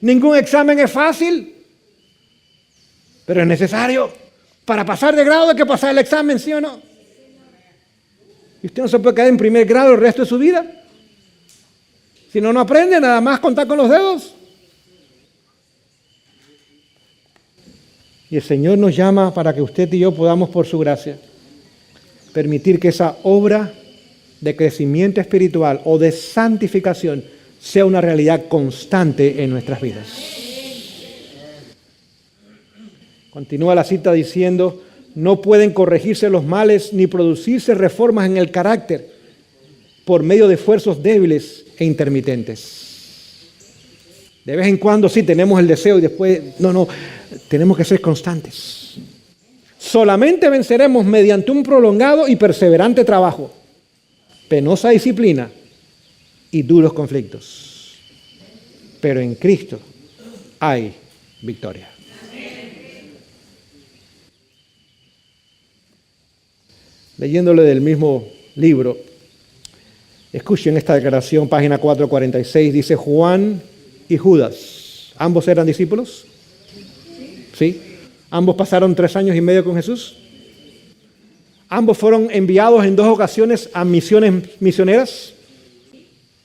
[SPEAKER 1] Ningún examen es fácil. Pero es necesario. Para pasar de grado hay que pasar el examen, ¿sí o no? Y usted no se puede quedar en primer grado el resto de su vida. Si no, no aprende, nada más contar con los dedos. Y el Señor nos llama para que usted y yo podamos, por su gracia, permitir que esa obra de crecimiento espiritual o de santificación sea una realidad constante en nuestras vidas. Continúa la cita diciendo, no pueden corregirse los males ni producirse reformas en el carácter por medio de esfuerzos débiles e intermitentes. De vez en cuando sí tenemos el deseo y después, no, tenemos que ser constantes. Solamente venceremos mediante un prolongado y perseverante trabajo, penosa disciplina y duros conflictos. Pero en Cristo hay victoria. Leyéndole del mismo libro, escuchen esta declaración, página 446, dice Juan y Judas, ¿ambos eran discípulos? ¿Sí? ¿Ambos pasaron 3 años y medio con Jesús? ¿Ambos fueron enviados en 2 ocasiones a misiones misioneras?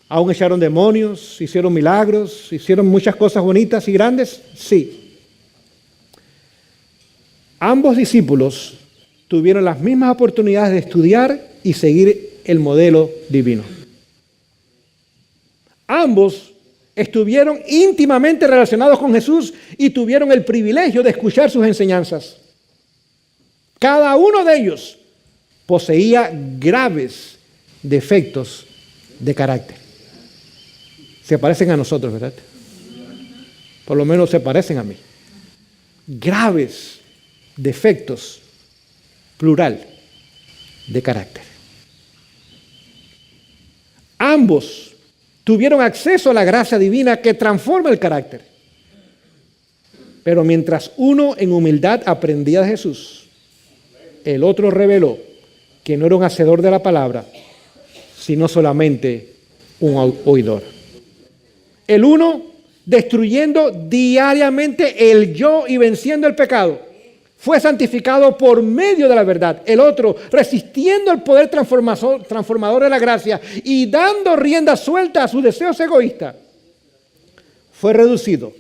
[SPEAKER 1] ¿Aún echaron demonios, hicieron milagros, hicieron muchas cosas bonitas y grandes? Sí. Ambos discípulos tuvieron las mismas oportunidades de estudiar y seguir el modelo divino. Ambos estuvieron íntimamente relacionados con Jesús y tuvieron el privilegio de escuchar sus enseñanzas. Cada uno de ellos poseía graves defectos de carácter. Se parecen a nosotros, ¿verdad? Por lo menos se parecen a mí. Graves defectos, plural, de carácter. Ambos tuvieron acceso a la gracia divina que transforma el carácter. Pero mientras uno en humildad aprendía de Jesús, el otro reveló que no era un hacedor de la palabra, sino solamente un oidor. El uno destruyendo diariamente el yo y venciendo el pecado. Fue santificado por medio de la verdad. El otro, resistiendo el poder transformador de la gracia y dando rienda suelta a sus deseos egoístas, fue reducido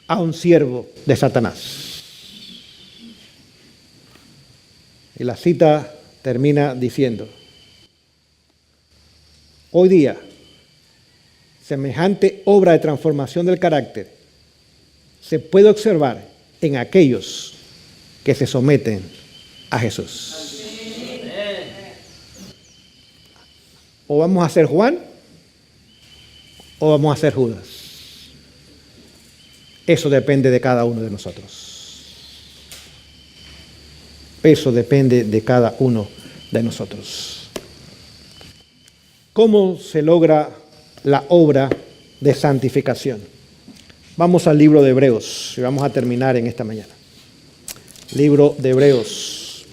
[SPEAKER 1] a un siervo de Satanás. Y la cita termina diciendo, hoy día, semejante obra de transformación del carácter se puede observar en aquellos que se someten a Jesús. O vamos a ser Juan o vamos a ser Judas. Eso depende de cada uno de nosotros. Eso depende de cada uno de nosotros. ¿Cómo se logra la obra de santificación? Vamos al libro de Hebreos y vamos a terminar en esta mañana. Libro de Hebreos.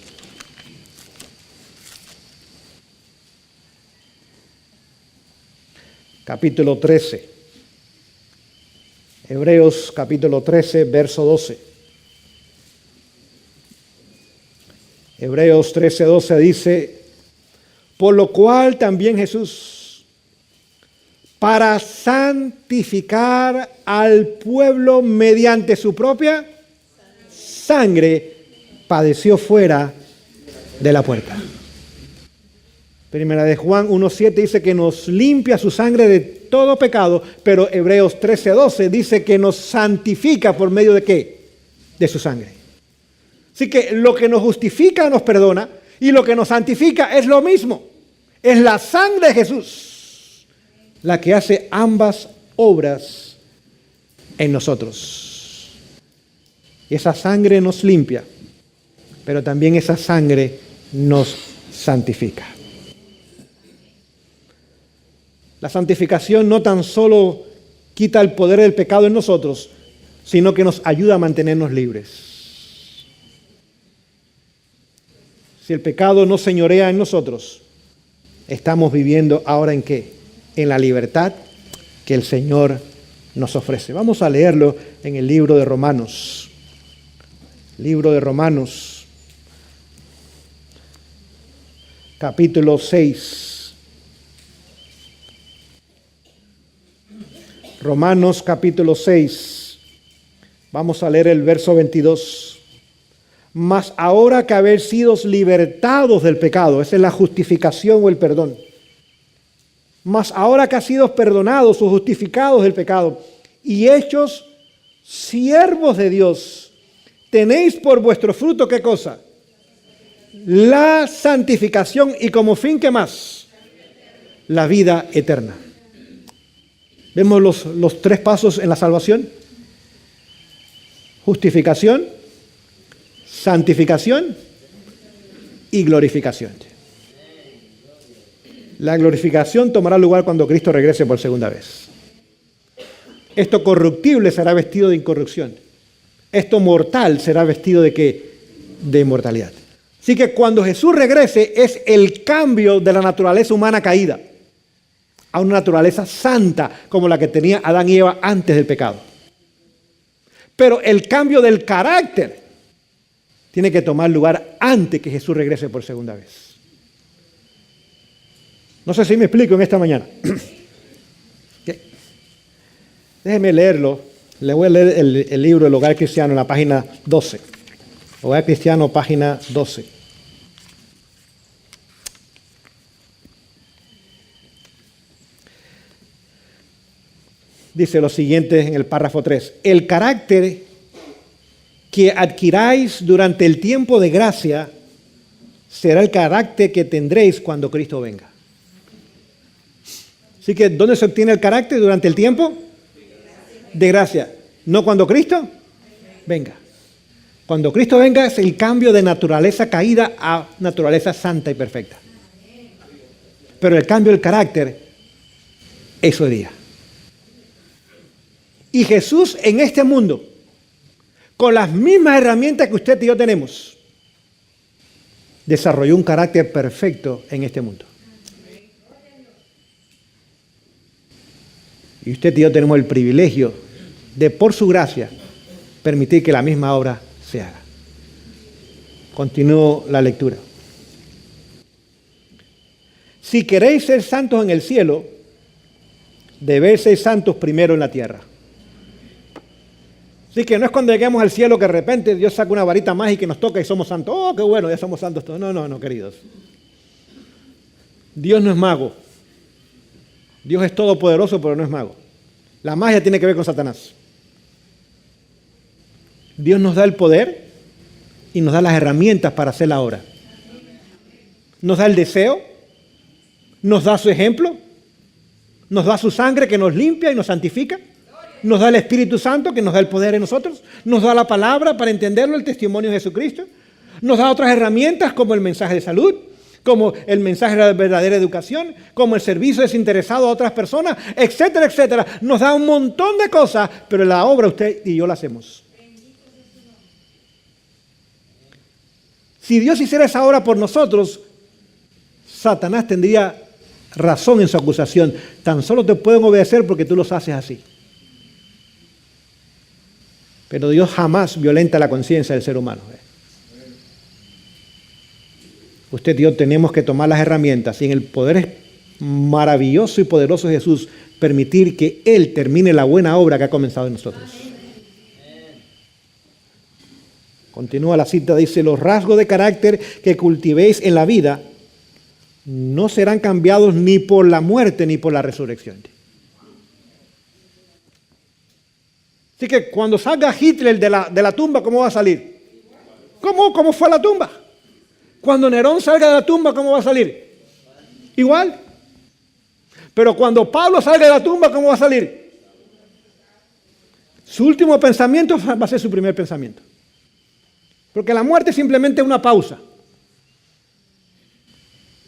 [SPEAKER 1] Capítulo 13. Hebreos capítulo 13, verso 12. Hebreos 13, 12 dice, por lo cual también Jesús, para santificar al pueblo mediante su propia sangre, padeció fuera de la puerta. Primera de Juan 1:7 dice que nos limpia su sangre de todo pecado, pero Hebreos 13:12 dice que nos santifica por medio de ¿qué? De su sangre. Así que lo que nos justifica nos perdona y lo que nos santifica es lo mismo. Es la sangre de Jesús la que hace ambas obras en nosotros. Y esa sangre nos limpia, pero también esa sangre nos santifica. La santificación no tan solo quita el poder del pecado en nosotros, sino que nos ayuda a mantenernos libres. Si el pecado no señorea en nosotros, estamos viviendo ahora ¿en qué? En la libertad que el Señor nos ofrece. Vamos a leerlo en el libro de Romanos. Libro de Romanos, capítulo 6. Romanos capítulo 6, vamos a leer el verso 22. Mas ahora que habéis sido libertados del pecado, esa es la justificación o el perdón. Mas ahora que han sido perdonados o justificados del pecado y hechos siervos de Dios, tenéis por vuestro fruto, ¿qué cosa? La santificación y como fin, ¿qué más? La vida eterna. ¿Vemos los tres pasos en la salvación? Justificación, santificación y glorificación. La glorificación tomará lugar cuando Cristo regrese por segunda vez. Esto corruptible será vestido de incorrupción. Esto mortal será vestido ¿de qué? De inmortalidad. Así que cuando Jesús regrese es el cambio de la naturaleza humana caída a una naturaleza santa como la que tenía Adán y Eva antes del pecado. Pero el cambio del carácter tiene que tomar lugar antes que Jesús regrese por segunda vez. No sé si me explico en esta mañana. Déjeme leerlo. Le voy a leer el libro El Hogar Cristiano en la página 12. Hogar Cristiano, página 12. Dice lo siguiente en el párrafo 3. El carácter que adquiráis durante el tiempo de gracia será el carácter que tendréis cuando Cristo venga. Así que, ¿dónde se obtiene el carácter? Durante el tiempo de gracia. No cuando Cristo venga. Cuando Cristo venga es el cambio de naturaleza caída a naturaleza santa y perfecta. Pero el cambio del carácter es hoy día. Y Jesús en este mundo, con las mismas herramientas que usted y yo tenemos, desarrolló un carácter perfecto en este mundo. Y usted y yo tenemos el privilegio de, por su gracia, permitir que la misma obra se haga. Continúo la lectura. Si queréis ser santos en el cielo, debéis ser santos primero en la tierra. Así que no es cuando lleguemos al cielo que de repente Dios saca una varita mágica y nos toca y somos santos. ¡Oh, qué bueno! Ya somos santos todos. No, queridos. Dios no es mago. Dios es todopoderoso, pero no es mago. La magia tiene que ver con Satanás. Dios nos da el poder y nos da las herramientas para hacer la obra. Nos da el deseo, nos da su ejemplo, nos da su sangre que nos limpia y nos santifica. Nos da el Espíritu Santo que nos da el poder en nosotros. Nos da la palabra para entenderlo, el testimonio de Jesucristo. Nos da otras herramientas como el mensaje de salud, como el mensaje de la verdadera educación, como el servicio desinteresado a otras personas, etcétera, etcétera. Nos da un montón de cosas, pero la obra usted y yo la hacemos. Si Dios hiciera esa obra por nosotros, Satanás tendría razón en su acusación. Tan solo te pueden obedecer porque tú los haces así. Pero Dios jamás violenta la conciencia del ser humano. Usted y yo tenemos que tomar las herramientas y en el poder maravilloso y poderoso de Jesús permitir que Él termine la buena obra que ha comenzado en nosotros. Continúa la cita, dice, los rasgos de carácter que cultivéis en la vida no serán cambiados ni por la muerte ni por la resurrección. Así que cuando salga Hitler de la tumba, ¿cómo va a salir? ¿Cómo fue a la tumba? Cuando Nerón salga de la tumba, ¿cómo va a salir? Igual. Pero cuando Pablo salga de la tumba, ¿cómo va a salir? Su último pensamiento va a ser su primer pensamiento. Porque la muerte es simplemente una pausa.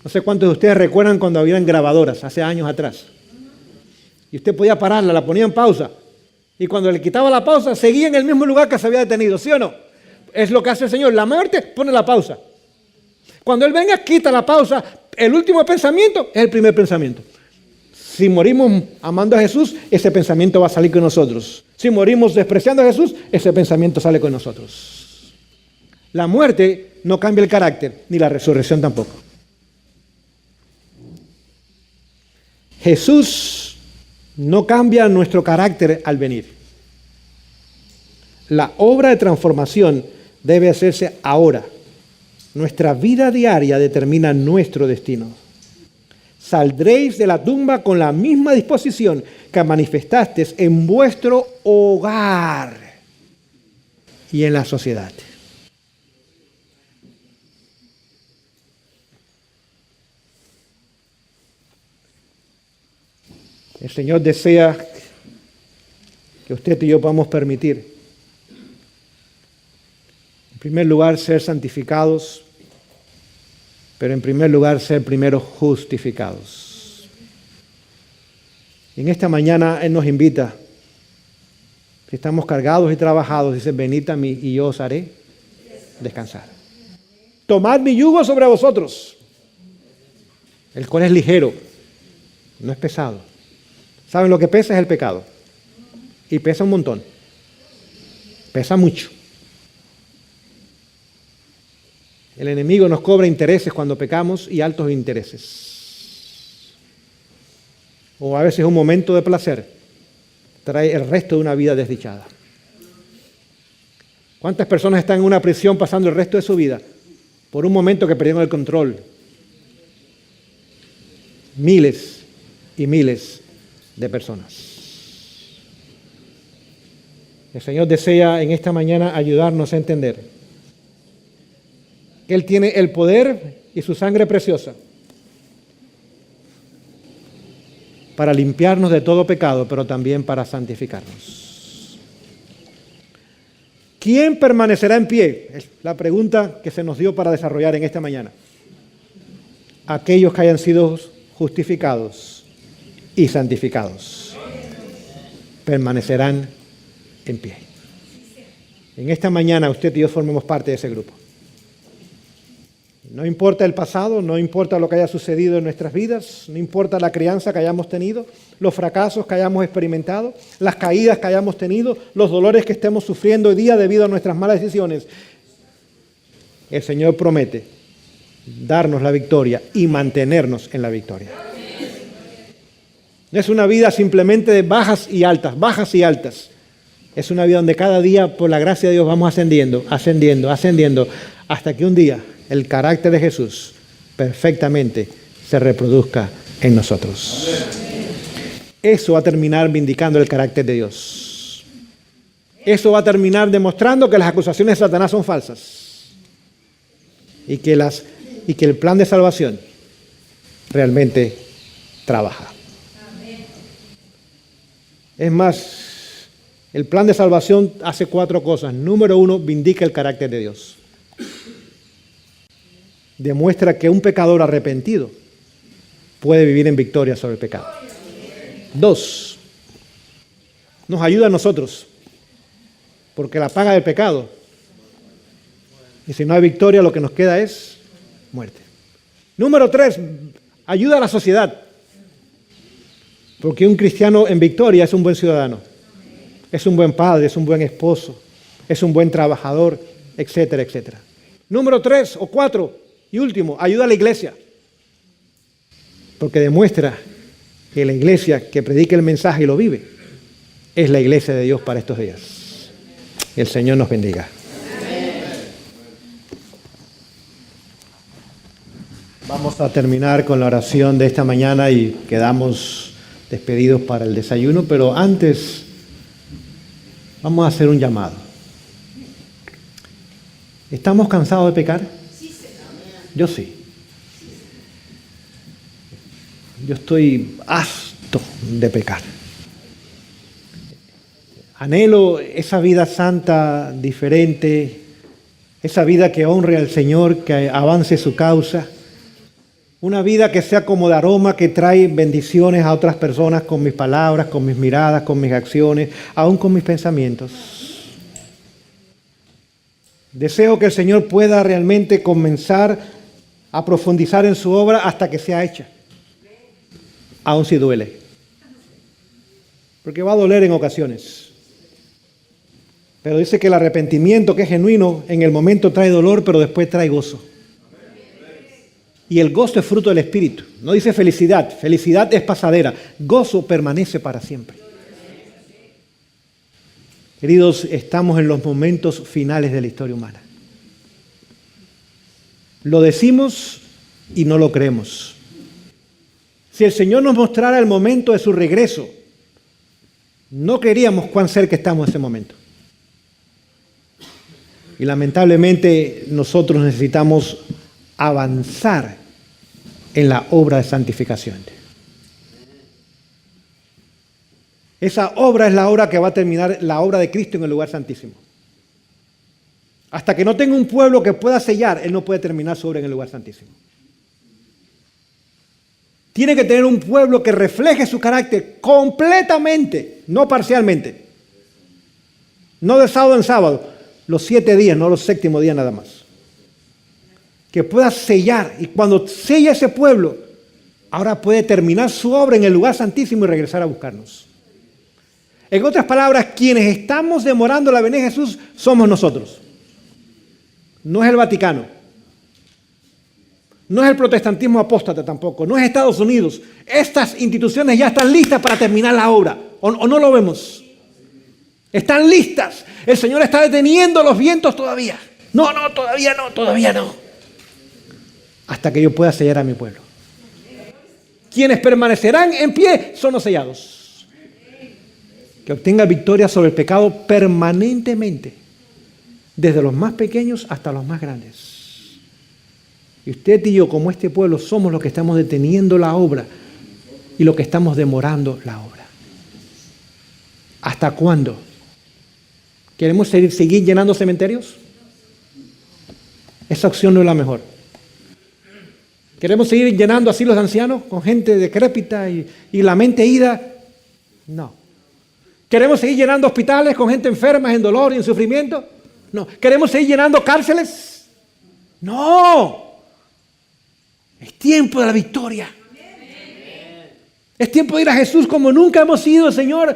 [SPEAKER 1] No sé cuántos de ustedes recuerdan cuando habían grabadoras hace años atrás. Y usted podía pararla, la ponía en pausa. Y cuando le quitaba la pausa, seguía en el mismo lugar que se había detenido, ¿sí o no? Es lo que hace el Señor. La muerte pone la pausa. Cuando Él venga, quita la pausa. El último pensamiento es el primer pensamiento. Si morimos amando a Jesús, ese pensamiento va a salir con nosotros. Si morimos despreciando a Jesús, ese pensamiento sale con nosotros. La muerte no cambia el carácter, ni la resurrección tampoco. Jesús no cambia nuestro carácter al venir. La obra de transformación debe hacerse ahora. Nuestra vida diaria determina nuestro destino. Saldréis de la tumba con la misma disposición que manifestasteis en vuestro hogar y en la sociedad. El Señor desea que usted y yo podamos permitir, en primer lugar, ser santificados, pero en primer lugar, ser primero justificados. En esta mañana Él nos invita, si estamos cargados y trabajados, dice, venid a mí y yo os haré descansar. Tomad mi yugo sobre vosotros, el cual es ligero, no es pesado. ¿Saben lo que pesa? Es el pecado. Y pesa un montón. Pesa mucho. El enemigo nos cobra intereses cuando pecamos y altos intereses. O a veces un momento de placer trae el resto de una vida desdichada. ¿Cuántas personas están en una prisión pasando el resto de su vida por un momento que perdieron el control? Miles y miles de personas. El Señor desea en esta mañana ayudarnos a entender que Él tiene el poder y su sangre preciosa para limpiarnos de todo pecado, pero también para santificarnos. ¿Quién permanecerá en pie? Es la pregunta que se nos dio para desarrollar en esta mañana. Aquellos que hayan sido justificados y santificados permanecerán en pie. En esta mañana usted y yo formemos parte de ese grupo. No importa el pasado, no importa lo que haya sucedido en nuestras vidas, no importa la crianza que hayamos tenido, los fracasos que hayamos experimentado, las caídas que hayamos tenido, los dolores que estemos sufriendo hoy día debido a nuestras malas decisiones. El Señor promete darnos la victoria y mantenernos en la victoria. No es una vida simplemente de bajas y altas, bajas y altas. Es una vida donde cada día, por la gracia de Dios, vamos ascendiendo, ascendiendo, ascendiendo, hasta que un día el carácter de Jesús perfectamente se reproduzca en nosotros. Eso va a terminar vindicando el carácter de Dios. Eso va a terminar demostrando que las acusaciones de Satanás son falsas. Y que el plan de salvación realmente trabaja. Es más, el plan de salvación hace 4 cosas. Número 1, vindica el carácter de Dios. Demuestra que un pecador arrepentido puede vivir en victoria sobre el pecado. 2, nos ayuda a nosotros, porque la paga del pecado. Y si no hay victoria, lo que nos queda es muerte. Número 3, ayuda a la sociedad. Porque un cristiano en victoria es un buen ciudadano, es un buen padre, es un buen esposo, es un buen trabajador, etcétera, etcétera. Número 3 o 4 y último, ayuda a la iglesia. Porque demuestra que la iglesia que predica el mensaje y lo vive es la iglesia de Dios para estos días. El Señor nos bendiga. Vamos a terminar con la oración de esta mañana y quedamos despedidos para el desayuno, pero antes vamos a hacer un llamado. ¿Estamos cansados de pecar? Yo sí. yo estoy harto de pecar. Anhelo esa vida santa, diferente, esa vida que honre al Señor, que avance su causa. Una vida que sea como de aroma, que trae bendiciones a otras personas con mis palabras, con mis miradas, con mis acciones, aún con mis pensamientos. Deseo que el Señor pueda realmente comenzar a profundizar en su obra hasta que sea hecha. Aún si duele. Porque va a doler en ocasiones. Pero dice que el arrepentimiento que es genuino en el momento trae dolor, pero después trae gozo. Y el gozo es fruto del Espíritu. No dice felicidad. Felicidad es pasadera. Gozo permanece para siempre. Queridos, estamos en los momentos finales de la historia humana. Lo decimos y no lo creemos. Si el Señor nos mostrara el momento de su regreso, no creeríamos cuán cerca estamos en ese momento. Y lamentablemente nosotros necesitamos avanzar en la obra de santificación. Esa obra es la obra que va a terminar la obra de Cristo en el lugar santísimo. Hasta que no tenga un pueblo que pueda sellar, Él no puede terminar su obra en el lugar santísimo. Tiene que tener un pueblo que refleje su carácter completamente, no parcialmente. No de sábado en sábado, los 7 días, no los 7º día nada más. Que pueda sellar, y cuando sella ese pueblo, ahora puede terminar su obra en el lugar santísimo y regresar a buscarnos. En otras palabras, quienes estamos demorando la venida de Jesús somos nosotros. No es el Vaticano. No es el protestantismo apóstata tampoco. No es Estados Unidos. Estas instituciones ya están listas para terminar la obra. ¿O no lo vemos? Están listas. El Señor está deteniendo los vientos todavía. No, todavía no. Hasta que yo pueda sellar a mi pueblo. Quienes permanecerán en pie son los sellados. Que obtenga victoria sobre el pecado permanentemente. Desde los más pequeños hasta los más grandes. Y usted y yo, como este pueblo, somos los que estamos deteniendo la obra y los que estamos demorando la obra. ¿Hasta cuándo? ¿Queremos seguir llenando cementerios? Esa opción no es la mejor. ¿Queremos seguir llenando asilos de ancianos con gente decrépita y la mente ida? No. ¿Queremos seguir llenando hospitales con gente enferma, en dolor y en sufrimiento? No. ¿Queremos seguir llenando cárceles? No. Es tiempo de la victoria. Es tiempo de ir a Jesús como nunca hemos ido, Señor.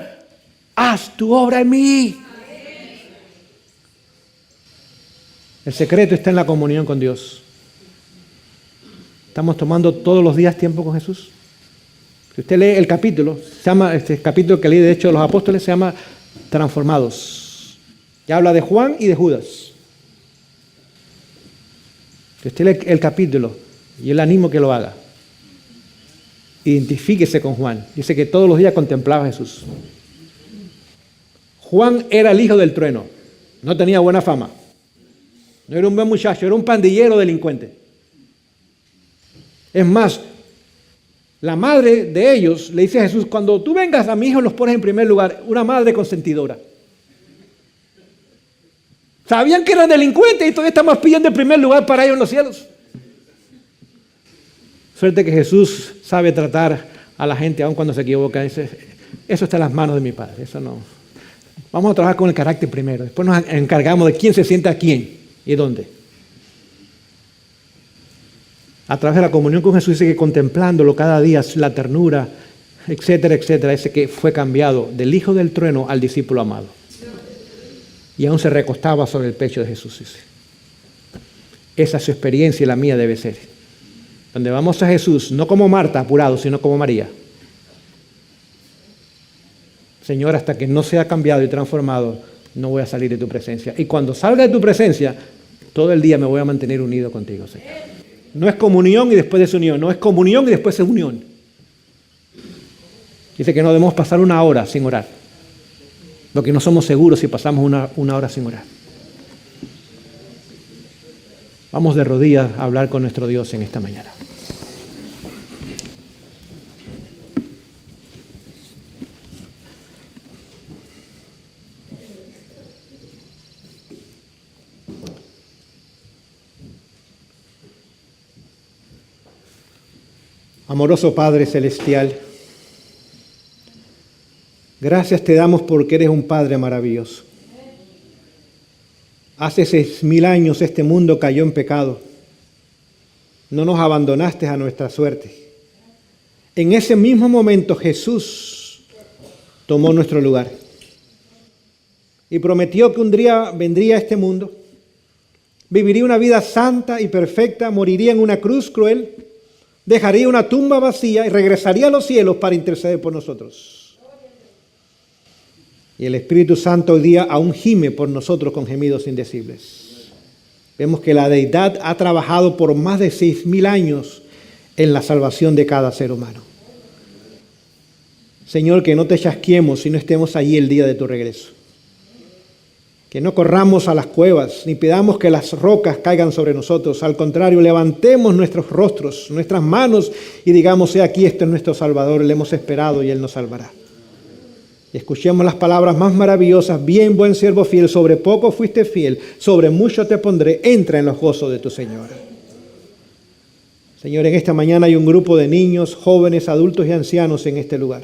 [SPEAKER 1] Haz tu obra en mí. El secreto está en la comunión con Dios. Estamos tomando todos los días tiempo con Jesús. Si usted lee el capítulo, se llama, este capítulo que leí de hecho de los apóstoles se llama Transformados. Y habla de Juan y de Judas. Si usted lee el capítulo, y yo le animo que lo haga, identifíquese con Juan. Dice que todos los días contemplaba a Jesús. Juan era el hijo del trueno. No tenía buena fama. No era un buen muchacho, era un pandillero delincuente. Es más, la madre de ellos le dice a Jesús, cuando tú vengas a mi hijo los pones en primer lugar, una madre consentidora. Sabían que eran delincuentes y todavía estamos pidiendo el primer lugar para ellos en los cielos. Suerte que Jesús sabe tratar a la gente aun cuando se equivoca. Dice, eso está en las manos de mi Padre, eso no. Vamos a trabajar con el carácter primero, después nos encargamos de quién se sienta a quién y dónde. A través de la comunión con Jesús dice que contemplándolo cada día, la ternura, etcétera, etcétera, dice que fue cambiado del hijo del trueno al discípulo amado. Y aún se recostaba sobre el pecho de Jesús, dice. Esa es su experiencia y la mía debe ser. Donde vamos a Jesús, no como Marta apurado, sino como María. Señor, hasta que no sea cambiado y transformado, no voy a salir de tu presencia. Y cuando salga de tu presencia, todo el día me voy a mantener unido contigo, Señor. No es comunión y después desunión, no es comunión y después es unión. Dice que no debemos pasar una hora sin orar, porque no somos seguros si pasamos una hora sin orar. Vamos de rodillas a hablar con nuestro Dios en esta mañana. Amoroso Padre Celestial, gracias te damos porque eres un Padre maravilloso. Hace 6,000 años este mundo cayó en pecado. No nos abandonaste a nuestra suerte. En ese mismo momento Jesús tomó nuestro lugar y prometió que un día vendría a este mundo, viviría una vida santa y perfecta, moriría en una cruz cruel, dejaría una tumba vacía y regresaría a los cielos para interceder por nosotros. Y el Espíritu Santo hoy día aún gime por nosotros con gemidos indecibles. Vemos que la deidad ha trabajado por más de 6,000 años en la salvación de cada ser humano. Señor, que no te chasquemos si no estemos allí el día de tu regreso. Que no corramos a las cuevas, ni pidamos que las rocas caigan sobre nosotros. Al contrario, levantemos nuestros rostros, nuestras manos y digamos, he aquí, este es nuestro Salvador, le hemos esperado y Él nos salvará. Y escuchemos las palabras más maravillosas: bien, buen siervo fiel, sobre poco fuiste fiel, sobre mucho te pondré, entra en los gozos de tu Señor. Señor, en esta mañana hay un grupo de niños, jóvenes, adultos y ancianos en este lugar.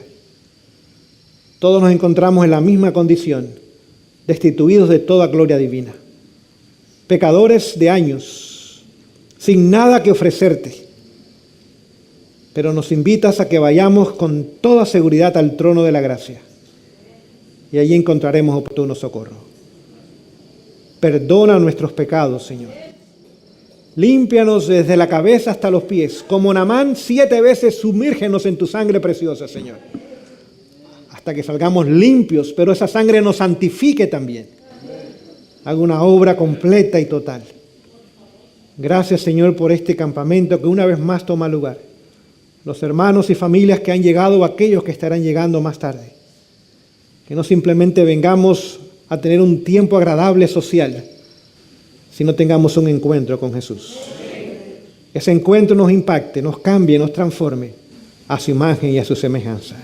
[SPEAKER 1] Todos nos encontramos en la misma condición, destituidos de toda gloria divina, pecadores de años, sin nada que ofrecerte, pero nos invitas a que vayamos con toda seguridad al trono de la gracia y allí encontraremos oportuno socorro. Perdona nuestros pecados, Señor. Límpianos desde la cabeza hasta los pies, como Naamán 7 veces, sumírgenos en tu sangre preciosa, Señor, hasta que salgamos limpios, pero esa sangre nos santifique también. Haga una obra completa y total. Gracias, Señor, por este campamento que una vez más toma lugar. Los hermanos y familias que han llegado o aquellos que estarán llegando más tarde. Que no simplemente vengamos a tener un tiempo agradable social, sino tengamos un encuentro con Jesús. Ese encuentro nos impacte, nos cambie, nos transforme a su imagen y a su semejanza.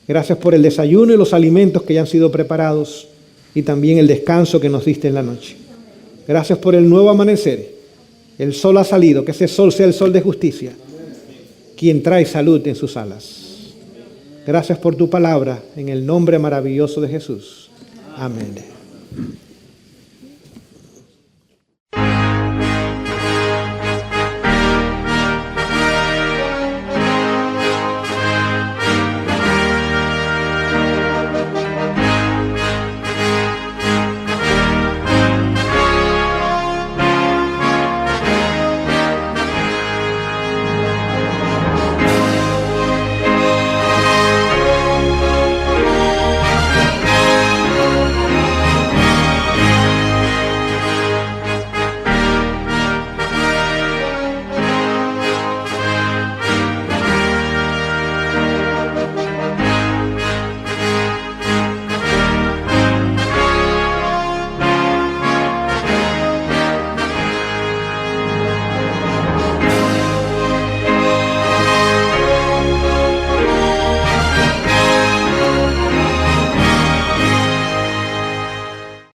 [SPEAKER 1] Gracias por el desayuno y los alimentos que ya han sido preparados y también el descanso que nos diste en la noche. Gracias por el nuevo amanecer. El sol ha salido, que ese sol sea el sol de justicia, quien trae salud en sus alas. Gracias por tu palabra, en el nombre maravilloso de Jesús. Amén.